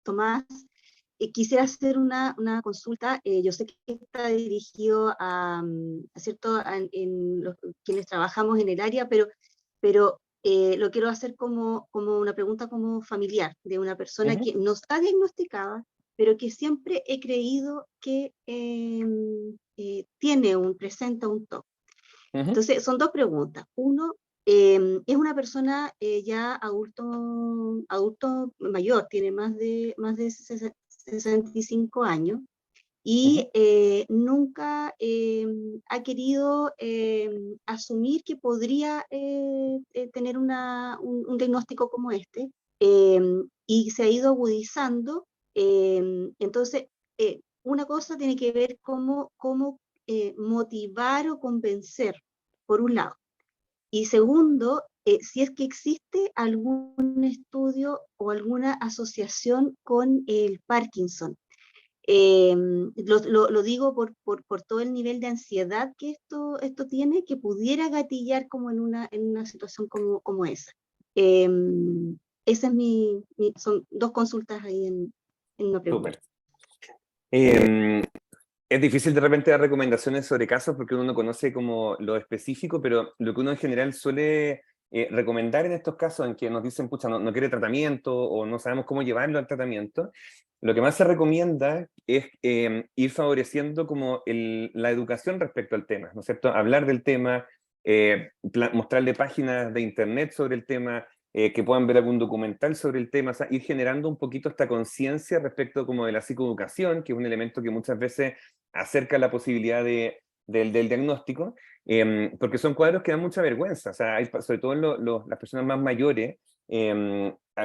Tomás, quisiera hacer una consulta. Yo sé que está dirigido a cierto, en los, quienes trabajamos en el área, pero lo quiero hacer como una pregunta como familiar, de una persona que no está diagnosticada, pero que siempre he creído que presenta un TOC. Entonces, son dos preguntas. Uno, es una persona ya adulto mayor, tiene más de 65 años, y nunca ha querido asumir que podría tener un diagnóstico como este, y se ha ido agudizando. Entonces, una cosa tiene que ver cómo motivar o convencer, por un lado. Y segundo, si es que existe algún estudio o alguna asociación con el Parkinson. Lo digo por todo el nivel de ansiedad que esto tiene, que pudiera gatillar como en una situación como esa. Esa es son dos consultas ahí en una pregunta. Súper. Es difícil de repente dar recomendaciones sobre casos porque uno no conoce como lo específico, pero lo que uno en general suele recomendar en estos casos en que nos dicen, pucha, no quiere tratamiento o no sabemos cómo llevarlo al tratamiento, lo que más se recomienda es ir favoreciendo como la educación respecto al tema, ¿no es cierto? Hablar del tema, mostrarle páginas de internet sobre el tema, que puedan ver algún documental sobre el tema, o sea, ir generando un poquito esta conciencia respecto como de la psicoeducación, que es un elemento que muchas veces acerca la posibilidad del diagnóstico, porque son cuadros que dan mucha vergüenza, o sea, sobre todo las personas más mayores,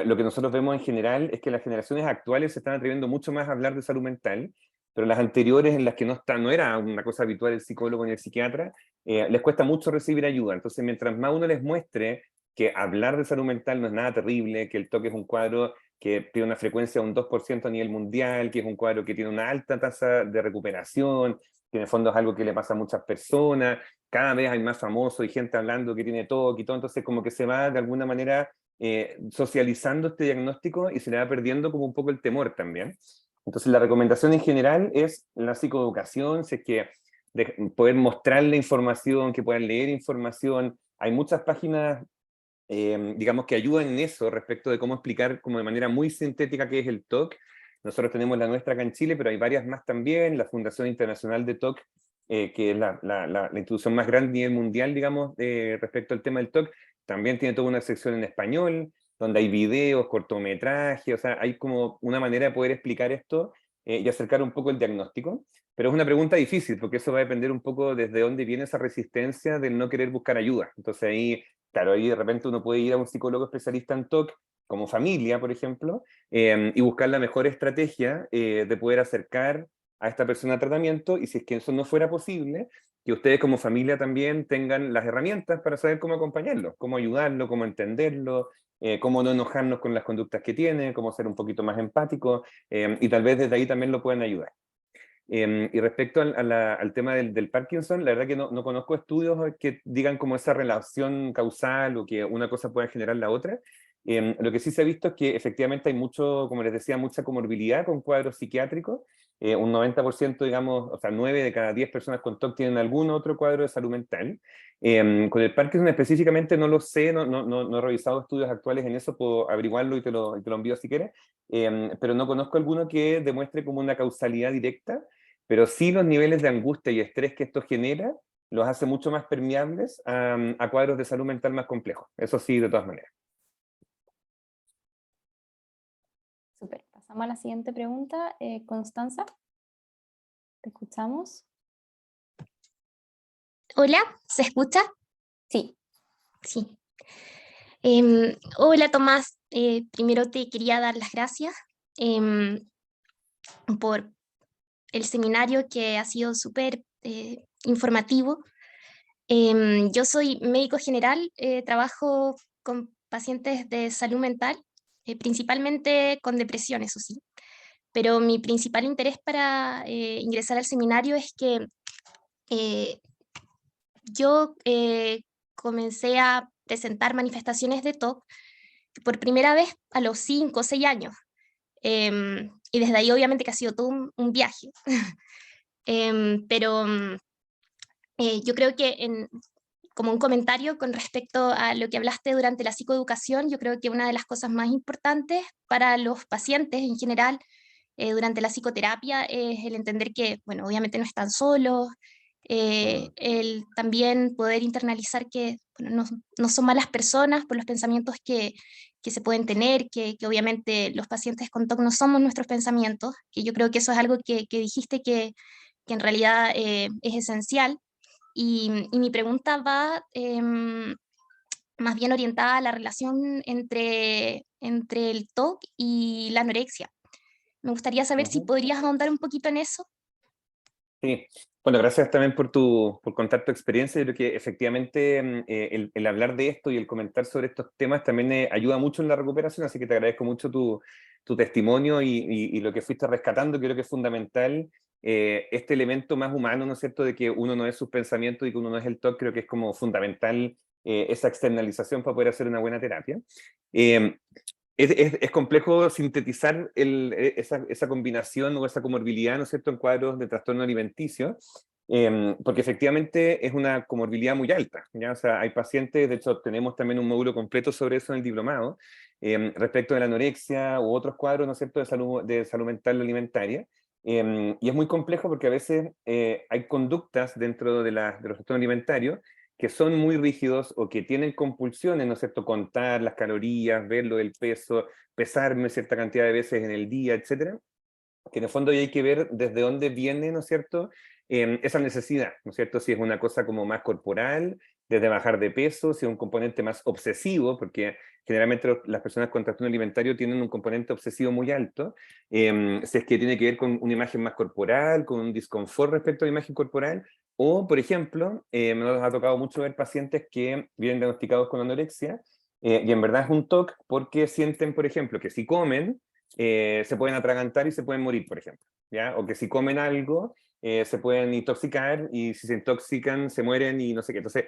lo que nosotros vemos en general es que las generaciones actuales se están atreviendo mucho más a hablar de salud mental, pero las anteriores en las que no era una cosa habitual el psicólogo ni el psiquiatra, les cuesta mucho recibir ayuda. Entonces, mientras más uno les muestre que hablar de salud mental no es nada terrible, que el TOC es un cuadro que tiene una frecuencia de un 2% a nivel mundial, que es un cuadro que tiene una alta tasa de recuperación, que en el fondo es algo que le pasa a muchas personas, cada vez hay más famosos y gente hablando que tiene TOC y todo, entonces como que se va de alguna manera socializando este diagnóstico y se le va perdiendo como un poco el temor también. Entonces la recomendación en general es la psicoeducación, si es que poder mostrarle información, que puedan leer información. Hay muchas páginas, digamos, que ayudan en eso respecto de cómo explicar como de manera muy sintética qué es el TOC. Nosotros tenemos la nuestra acá en Chile, pero hay varias más también, la Fundación Internacional de TOC, que es la institución más grande a nivel mundial, digamos, respecto al tema del TOC, también tiene toda una sección en español, donde hay videos, cortometrajes, o sea, hay como una manera de poder explicar esto y acercar un poco el diagnóstico, pero es una pregunta difícil, porque eso va a depender un poco desde dónde viene esa resistencia de no querer buscar ayuda. Entonces ahí, claro, ahí de repente uno puede ir a un psicólogo especialista en TOC, como familia, por ejemplo, y buscar la mejor estrategia de poder acercar a esta persona a tratamiento, y si es que eso no fuera posible, que ustedes como familia también tengan las herramientas para saber cómo acompañarlo, cómo ayudarlo, cómo entenderlo, cómo no enojarnos con las conductas que tiene, cómo ser un poquito más empático, y tal vez desde ahí también lo puedan ayudar. Y respecto al tema del Parkinson, la verdad que no conozco estudios que digan como esa relación causal o que una cosa pueda generar la otra. Lo que sí se ha visto es que efectivamente hay mucho, como les decía, mucha comorbilidad con cuadros psiquiátricos. Un 90%, digamos, o sea, 9 de cada 10 personas con TOC tienen algún otro cuadro de salud mental. Con el Parkinson específicamente no lo sé, no he revisado estudios actuales en eso, puedo averiguarlo y te lo envío si quieres, pero no conozco alguno que demuestre como una causalidad directa, pero sí los niveles de angustia y estrés que esto genera los hace mucho más permeables a cuadros de salud mental más complejos. Eso sí, de todas maneras. Súper. Pasamos a la siguiente pregunta. Constanza, ¿te escuchamos? Hola, ¿se escucha? Sí. Sí. Hola Tomás, primero te quería dar las gracias por el seminario que ha sido súper informativo. Yo soy médico general, trabajo con pacientes de salud mental, principalmente con depresión, eso sí. Pero mi principal interés para ingresar al seminario es que yo comencé a presentar manifestaciones de TOC por primera vez a los 5 o 6 años. Y desde ahí obviamente que ha sido todo un viaje. Pero yo creo que como un comentario con respecto a lo que hablaste durante la psicoeducación, yo creo que una de las cosas más importantes para los pacientes en general durante la psicoterapia es el entender que, bueno, obviamente no están solos, el también poder internalizar que bueno, no son malas personas por los pensamientos que se pueden tener, que obviamente los pacientes con TOC no somos nuestros pensamientos, que yo creo que eso es algo que dijiste que en realidad es esencial. Y mi pregunta va más bien orientada a la relación entre el TOC y la anorexia. Me gustaría saber si podrías ahondar un poquito en eso. Sí, bueno, gracias también por contar tu experiencia. Yo creo que efectivamente el hablar de esto y el comentar sobre estos temas también ayuda mucho en la recuperación, así que te agradezco mucho tu testimonio y lo que fuiste rescatando. Creo que es fundamental este elemento más humano, ¿no es cierto?, de que uno no es sus pensamientos y que uno no es el TOC. Creo que es como fundamental esa externalización para poder hacer una buena terapia. Es complejo sintetizar esa combinación o esa comorbilidad, ¿no es cierto?, en cuadros de trastorno alimenticio, porque efectivamente es una comorbilidad muy alta, ¿ya? O sea, hay pacientes, de hecho tenemos también un módulo completo sobre eso en el diplomado, respecto de la anorexia u otros cuadros, ¿no es cierto?, de salud mental o alimentaria. Y es muy complejo porque a veces hay conductas dentro de los trastornos alimentarios que son muy rígidos o que tienen compulsiones, ¿no es cierto?, contar las calorías, verlo del peso, pesarme cierta cantidad de veces en el día, etcétera, que en el fondo hay que ver desde dónde viene, ¿no es cierto?, esa necesidad, ¿no es cierto?, si es una cosa como más corporal, desde bajar de peso, si es un componente más obsesivo, porque generalmente las personas con trastorno alimentario tienen un componente obsesivo muy alto, si es que tiene que ver con una imagen más corporal, con un disconfort respecto a la imagen corporal, o, por ejemplo, nos ha tocado mucho ver pacientes que vienen diagnosticados con anorexia, y en verdad es un TOC porque sienten, por ejemplo, que si comen, se pueden atragantar y se pueden morir, por ejemplo, ¿ya? O que si comen algo, se pueden intoxicar, y si se intoxican, se mueren y no sé qué. Entonces,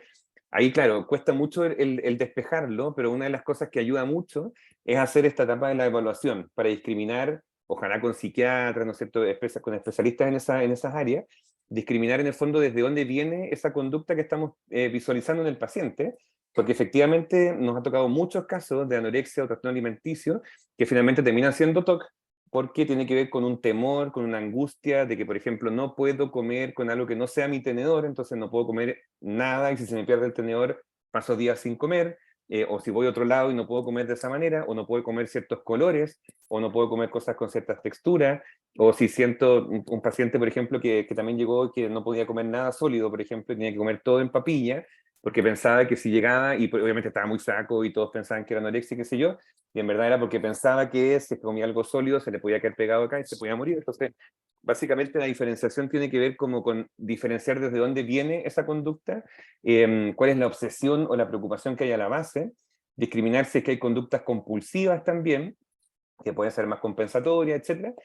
ahí, claro, cuesta mucho el despejarlo, pero una de las cosas que ayuda mucho es hacer esta etapa de la evaluación para discriminar, ojalá con psiquiatras, ¿no es cierto?, con especialistas en esas áreas, discriminar en el fondo desde dónde viene esa conducta que estamos visualizando en el paciente, porque efectivamente nos ha tocado muchos casos de anorexia o trastorno alimenticio que finalmente terminan siendo TOC, porque tiene que ver con un temor, con una angustia de que, por ejemplo, no puedo comer con algo que no sea mi tenedor, entonces no puedo comer nada, y si se me pierde el tenedor, paso días sin comer, o si voy a otro lado y no puedo comer de esa manera, o no puedo comer ciertos colores, o no puedo comer cosas con ciertas texturas, o si siento un paciente, por ejemplo, que también llegó que no podía comer nada sólido, por ejemplo, tenía que comer todo en papilla, porque pensaba que si llegaba, y obviamente estaba muy saco y todos pensaban que era anorexia, qué sé yo, y en verdad era porque pensaba que si comía algo sólido se le podía quedar pegado acá y se podía morir. Entonces, básicamente la diferenciación tiene que ver como con diferenciar desde dónde viene esa conducta, cuál es la obsesión o la preocupación que hay a la base, discriminar si es que hay conductas compulsivas también, que pueden ser más compensatorias, etc.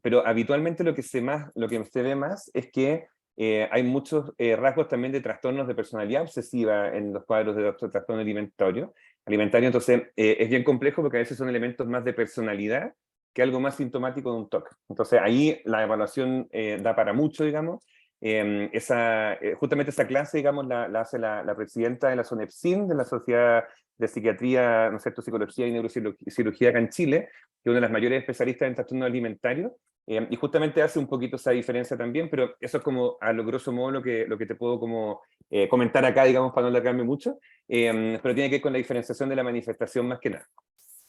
Pero habitualmente lo que se ve más es que hay muchos rasgos también de trastornos de personalidad obsesiva en los cuadros de trastorno alimentario. Entonces, es bien complejo porque a veces son elementos más de personalidad que algo más sintomático de un TOC. Entonces, ahí la evaluación da para mucho, digamos. Justamente esa clase, digamos, la hace la presidenta de la SONEPSIM, de la Sociedad de Psiquiatría, ¿no es cierto?, Psicología y Neurocirugía acá en Chile, que es una de las mayores especialistas en trastorno alimentario, y justamente hace un poquito esa diferencia también, pero eso es como a lo grosso modo lo que te puedo como comentar acá, digamos, para no alargarme mucho, pero tiene que ver con la diferenciación de la manifestación más que nada.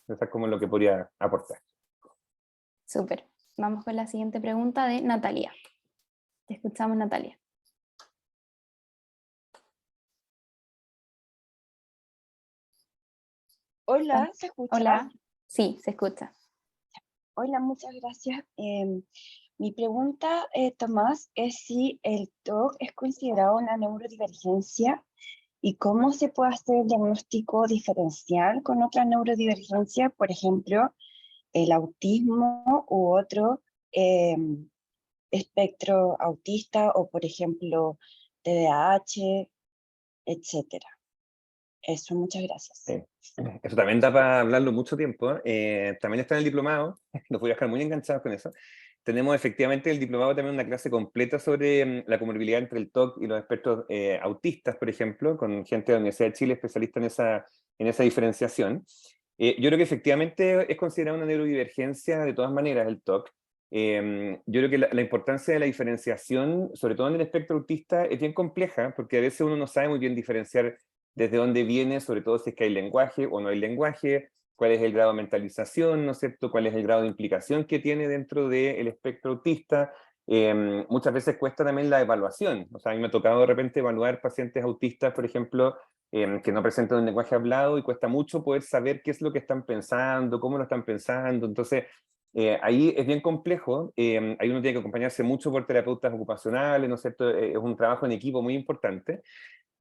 Eso es como lo que podría aportar. Súper. Vamos con la siguiente pregunta de Natalia. Te escuchamos, Natalia. Hola, ¿se escucha? Hola. Sí, se escucha. Hola, muchas gracias. Mi pregunta, Tomás, es si el TOC es considerado una neurodivergencia y cómo se puede hacer el diagnóstico diferencial con otra neurodivergencia, por ejemplo, el autismo u otro espectro autista o, por ejemplo, TDAH, etcétera. Eso, muchas gracias. Sí. Eso también da para hablarlo mucho tiempo. También está en el diplomado, nos voy a dejar muy enganchados con eso. Tenemos efectivamente el diplomado también una clase completa sobre la comorbilidad entre el TOC y los espectros autistas, por ejemplo, con gente de la Universidad de Chile especialista en esa diferenciación. Yo creo que efectivamente es considerada una neurodivergencia de todas maneras el TOC. Yo creo que la importancia de la diferenciación, sobre todo en el espectro autista, es bien compleja, porque a veces uno no sabe muy bien diferenciar desde dónde viene, sobre todo si es que hay lenguaje o no hay lenguaje, cuál es el grado de mentalización, ¿no es cierto?, cuál es el grado de implicación que tiene dentro del espectro autista. Muchas veces cuesta también la evaluación. O sea, a mí me ha tocado de repente evaluar pacientes autistas, por ejemplo, que no presentan un lenguaje hablado, y cuesta mucho poder saber qué es lo que están pensando, cómo lo están pensando. Entonces, ahí es bien complejo. Ahí uno tiene que acompañarse mucho por terapeutas ocupacionales, ¿no es cierto? Es un trabajo en equipo muy importante.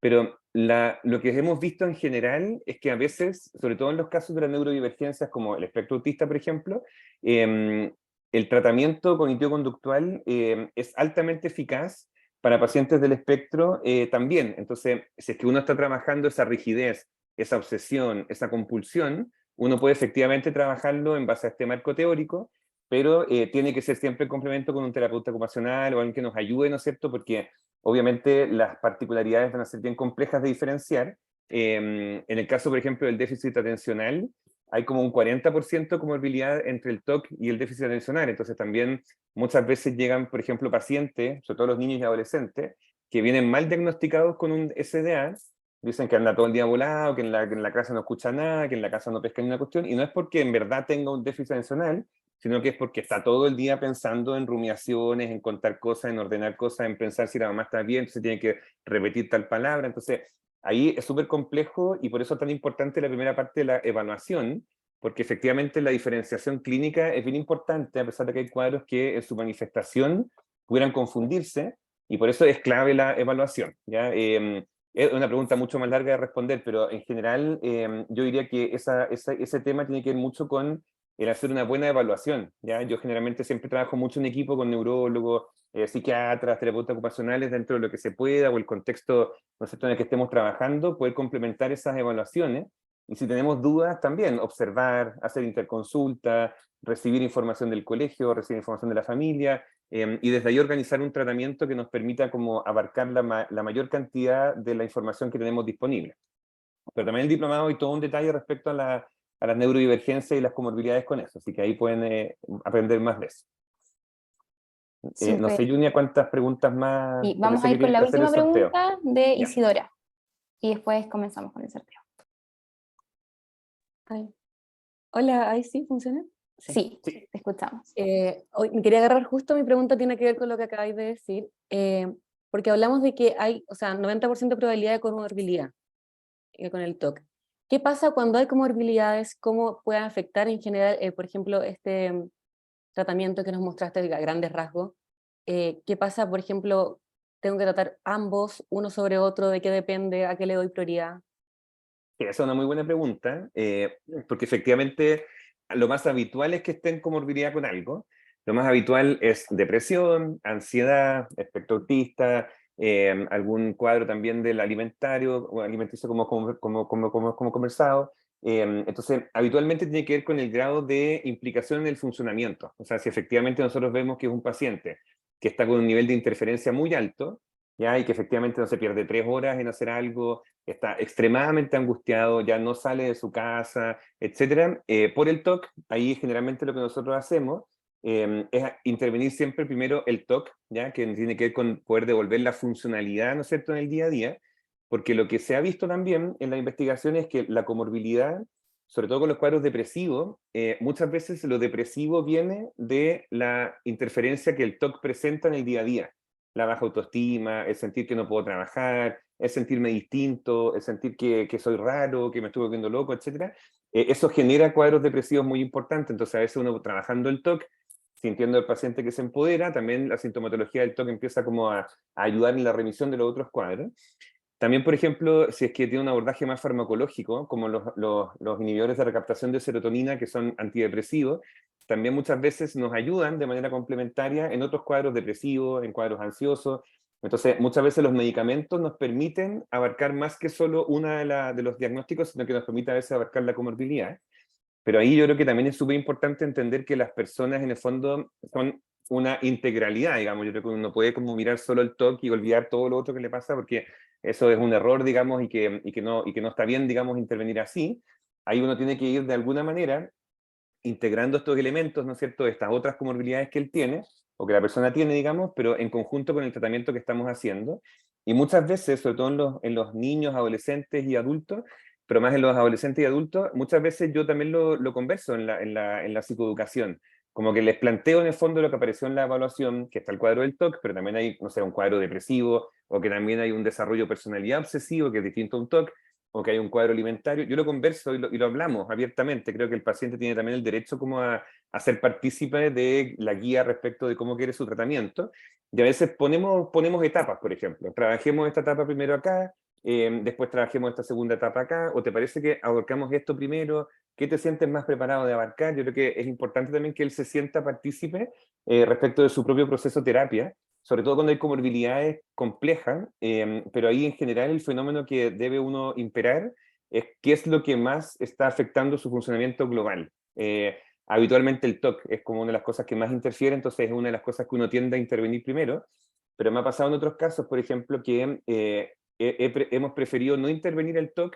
Pero lo que hemos visto en general es que a veces, sobre todo en los casos de las neurodivergencias, como el espectro autista, por ejemplo, el tratamiento cognitivo-conductual es altamente eficaz para pacientes del espectro también. Entonces, si es que uno está trabajando esa rigidez, esa obsesión, esa compulsión, uno puede efectivamente trabajarlo en base a este marco teórico, pero tiene que ser siempre en complemento con un terapeuta ocupacional o alguien que nos ayude, ¿no es cierto?, porque obviamente las particularidades van a ser bien complejas de diferenciar. En el caso, por ejemplo, del déficit atencional, hay como un 40% de comorbilidad entre el TOC y el déficit atencional. Entonces también muchas veces llegan, por ejemplo, pacientes, sobre todo los niños y adolescentes, que vienen mal diagnosticados con un SDA, dicen que anda todo el día volado, que en la casa no escucha nada, que en la casa no pesca ni una cuestión, y no es porque en verdad tenga un déficit atencional, sino que es porque está todo el día pensando en rumiaciones, en contar cosas, en ordenar cosas, en pensar si la mamá está bien, entonces tiene que repetir tal palabra. Entonces, ahí es súper complejo y por eso es tan importante la primera parte de la evaluación, porque efectivamente la diferenciación clínica es bien importante, a pesar de que hay cuadros que en su manifestación pudieran confundirse, y por eso es clave la evaluación, ¿ya? Es una pregunta mucho más larga de responder, pero en general yo diría que ese tema tiene que ver mucho con el hacer una buena evaluación, ¿ya? Yo generalmente siempre trabajo mucho en equipo con neurólogos, psiquiatras, terapeutas ocupacionales, dentro de lo que se pueda, o el contexto, ¿no es cierto?, en el que estemos trabajando, poder complementar esas evaluaciones, y si tenemos dudas también, observar, hacer interconsulta, recibir información del colegio, recibir información de la familia, y desde ahí organizar un tratamiento que nos permita como abarcar la mayor cantidad de la información que tenemos disponible. Pero también el diplomado hay todo un detalle respecto a las neurodivergencias y las comorbilidades con eso, así que ahí pueden aprender más de eso. No sé, Junia, cuántas preguntas más. Y vamos a ir con la última pregunta de Ya. Isidora, y después comenzamos con el sorteo. Ay. Hola, ¿ahí sí funciona? Sí, te escuchamos. Hoy me quería agarrar justo, mi pregunta tiene que ver con lo que acabáis de decir, porque hablamos de que hay, o sea, 90% de probabilidad de comorbilidad con el TOC. ¿Qué pasa cuando hay comorbilidades? ¿Cómo pueden afectar en general, por ejemplo, este tratamiento que nos mostraste a grandes rasgos? ¿Qué pasa, por ejemplo, tengo que tratar ambos, uno sobre otro? ¿De qué depende? ¿A qué le doy prioridad? Esa es una muy buena pregunta, porque efectivamente lo más habitual es que estén comorbilidad con algo. Lo más habitual es depresión, ansiedad, espectro autista, algún cuadro también del alimentario o alimenticio como conversado. Entonces, habitualmente tiene que ver con el grado de implicación en el funcionamiento. O sea, si efectivamente nosotros vemos que es un paciente que está con un nivel de interferencia muy alto, ¿ya? Y que efectivamente no se pierde 3 horas en hacer algo, está extremadamente angustiado, ya no sale de su casa, etcétera, por el TOC, ahí generalmente lo que nosotros hacemos es intervenir siempre primero el TOC, ¿ya? Que tiene que ver con poder devolver la funcionalidad, ¿no es cierto?, en el día a día, porque lo que se ha visto también en la investigación es que la comorbilidad, sobre todo con los cuadros depresivos, muchas veces lo depresivo viene de la interferencia que el TOC presenta en el día a día. La baja autoestima, el sentir que no puedo trabajar, el sentirme distinto, el sentir que soy raro, que me estoy volviendo loco, etc. Eso genera cuadros depresivos muy importantes. Entonces a veces uno trabajando el TOC, sintiendo al paciente que se empodera, también la sintomatología del TOC empieza como a ayudar en la remisión de los otros cuadros. También, por ejemplo, si es que tiene un abordaje más farmacológico, como los inhibidores de recaptación de serotonina, que son antidepresivos, también muchas veces nos ayudan de manera complementaria en otros cuadros depresivos, en cuadros ansiosos. Entonces, muchas veces los medicamentos nos permiten abarcar más que solo una de los diagnósticos, sino que nos permite a veces abarcar la comorbilidad. Pero ahí yo creo que también es súper importante entender que las personas en el fondo son una integralidad, digamos. Yo creo que uno puede como mirar solo el TOC y olvidar todo lo otro que le pasa, porque eso es un error, digamos, y que no está bien, digamos, intervenir así. Ahí uno tiene que ir de alguna manera integrando estos elementos, ¿no es cierto?, estas otras comorbilidades que él tiene, o que la persona tiene, digamos, pero en conjunto con el tratamiento que estamos haciendo. Y muchas veces, sobre todo en los niños, adolescentes y adultos, pero más en los adolescentes y adultos, muchas veces yo también lo converso en la psicoeducación. Como que les planteo en el fondo lo que apareció en la evaluación, que está el cuadro del TOC, pero también hay, no sé, un cuadro depresivo, o que también hay un desarrollo de personalidad obsesivo, que es distinto a un TOC, o que hay un cuadro alimentario. Yo lo converso y lo hablamos abiertamente. Creo que el paciente tiene también el derecho como a ser partícipe de la guía respecto de cómo quiere su tratamiento. Y a veces ponemos etapas, por ejemplo. Trabajemos esta etapa primero acá, después trabajemos esta segunda etapa acá, o te parece que abarcamos esto primero, ¿qué te sientes más preparado de abarcar? Yo creo que es importante también que él se sienta partícipe respecto de su propio proceso de terapia, sobre todo cuando hay comorbilidades complejas, pero ahí en general el fenómeno que debe uno imperar es qué es lo que más está afectando su funcionamiento global. Habitualmente el TOC es como una de las cosas que más interfiere, entonces es una de las cosas que uno tiende a intervenir primero, pero me ha pasado en otros casos, por ejemplo, que hemos preferido no intervenir el TOC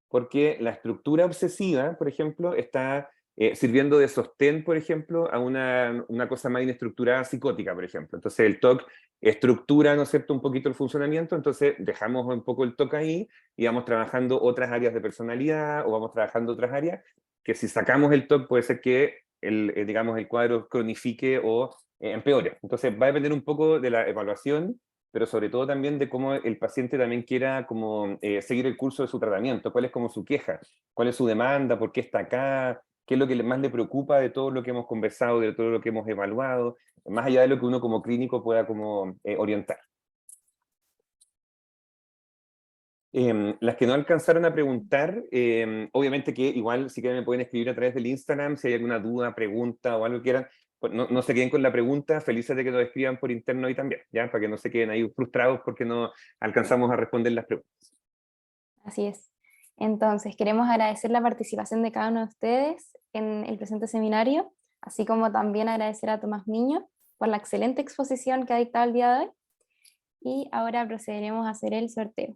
porque la estructura obsesiva, por ejemplo, está sirviendo de sostén, por ejemplo, a una cosa más inestructurada psicótica, por ejemplo. Entonces el TOC estructura, ¿no es cierto?, un poquito el funcionamiento, entonces dejamos un poco el TOC ahí y vamos trabajando otras áreas de personalidad o vamos trabajando otras áreas, que si sacamos el TOC puede ser que digamos, el cuadro cronifique o empeore. Entonces va a depender un poco de la evaluación, pero sobre todo también de cómo el paciente también quiera como, seguir el curso de su tratamiento, cuál es como su queja, cuál es su demanda, por qué está acá, qué es lo que más le preocupa de todo lo que hemos conversado, de todo lo que hemos evaluado, más allá de lo que uno como clínico pueda como orientar. Las que no alcanzaron a preguntar, obviamente que igual si quieren me pueden escribir a través del Instagram, si hay alguna duda, pregunta o algo que quieran, pues no se queden con la pregunta, felices de que nos escriban por interno ahí también, ¿ya? Para que no se queden ahí frustrados porque no alcanzamos a responder las preguntas. Así es. Entonces, queremos agradecer la participación de cada uno de ustedes en el presente seminario, así como también agradecer a Tomás Miño por la excelente exposición que ha dictado el día de hoy. Y ahora procederemos a hacer el sorteo.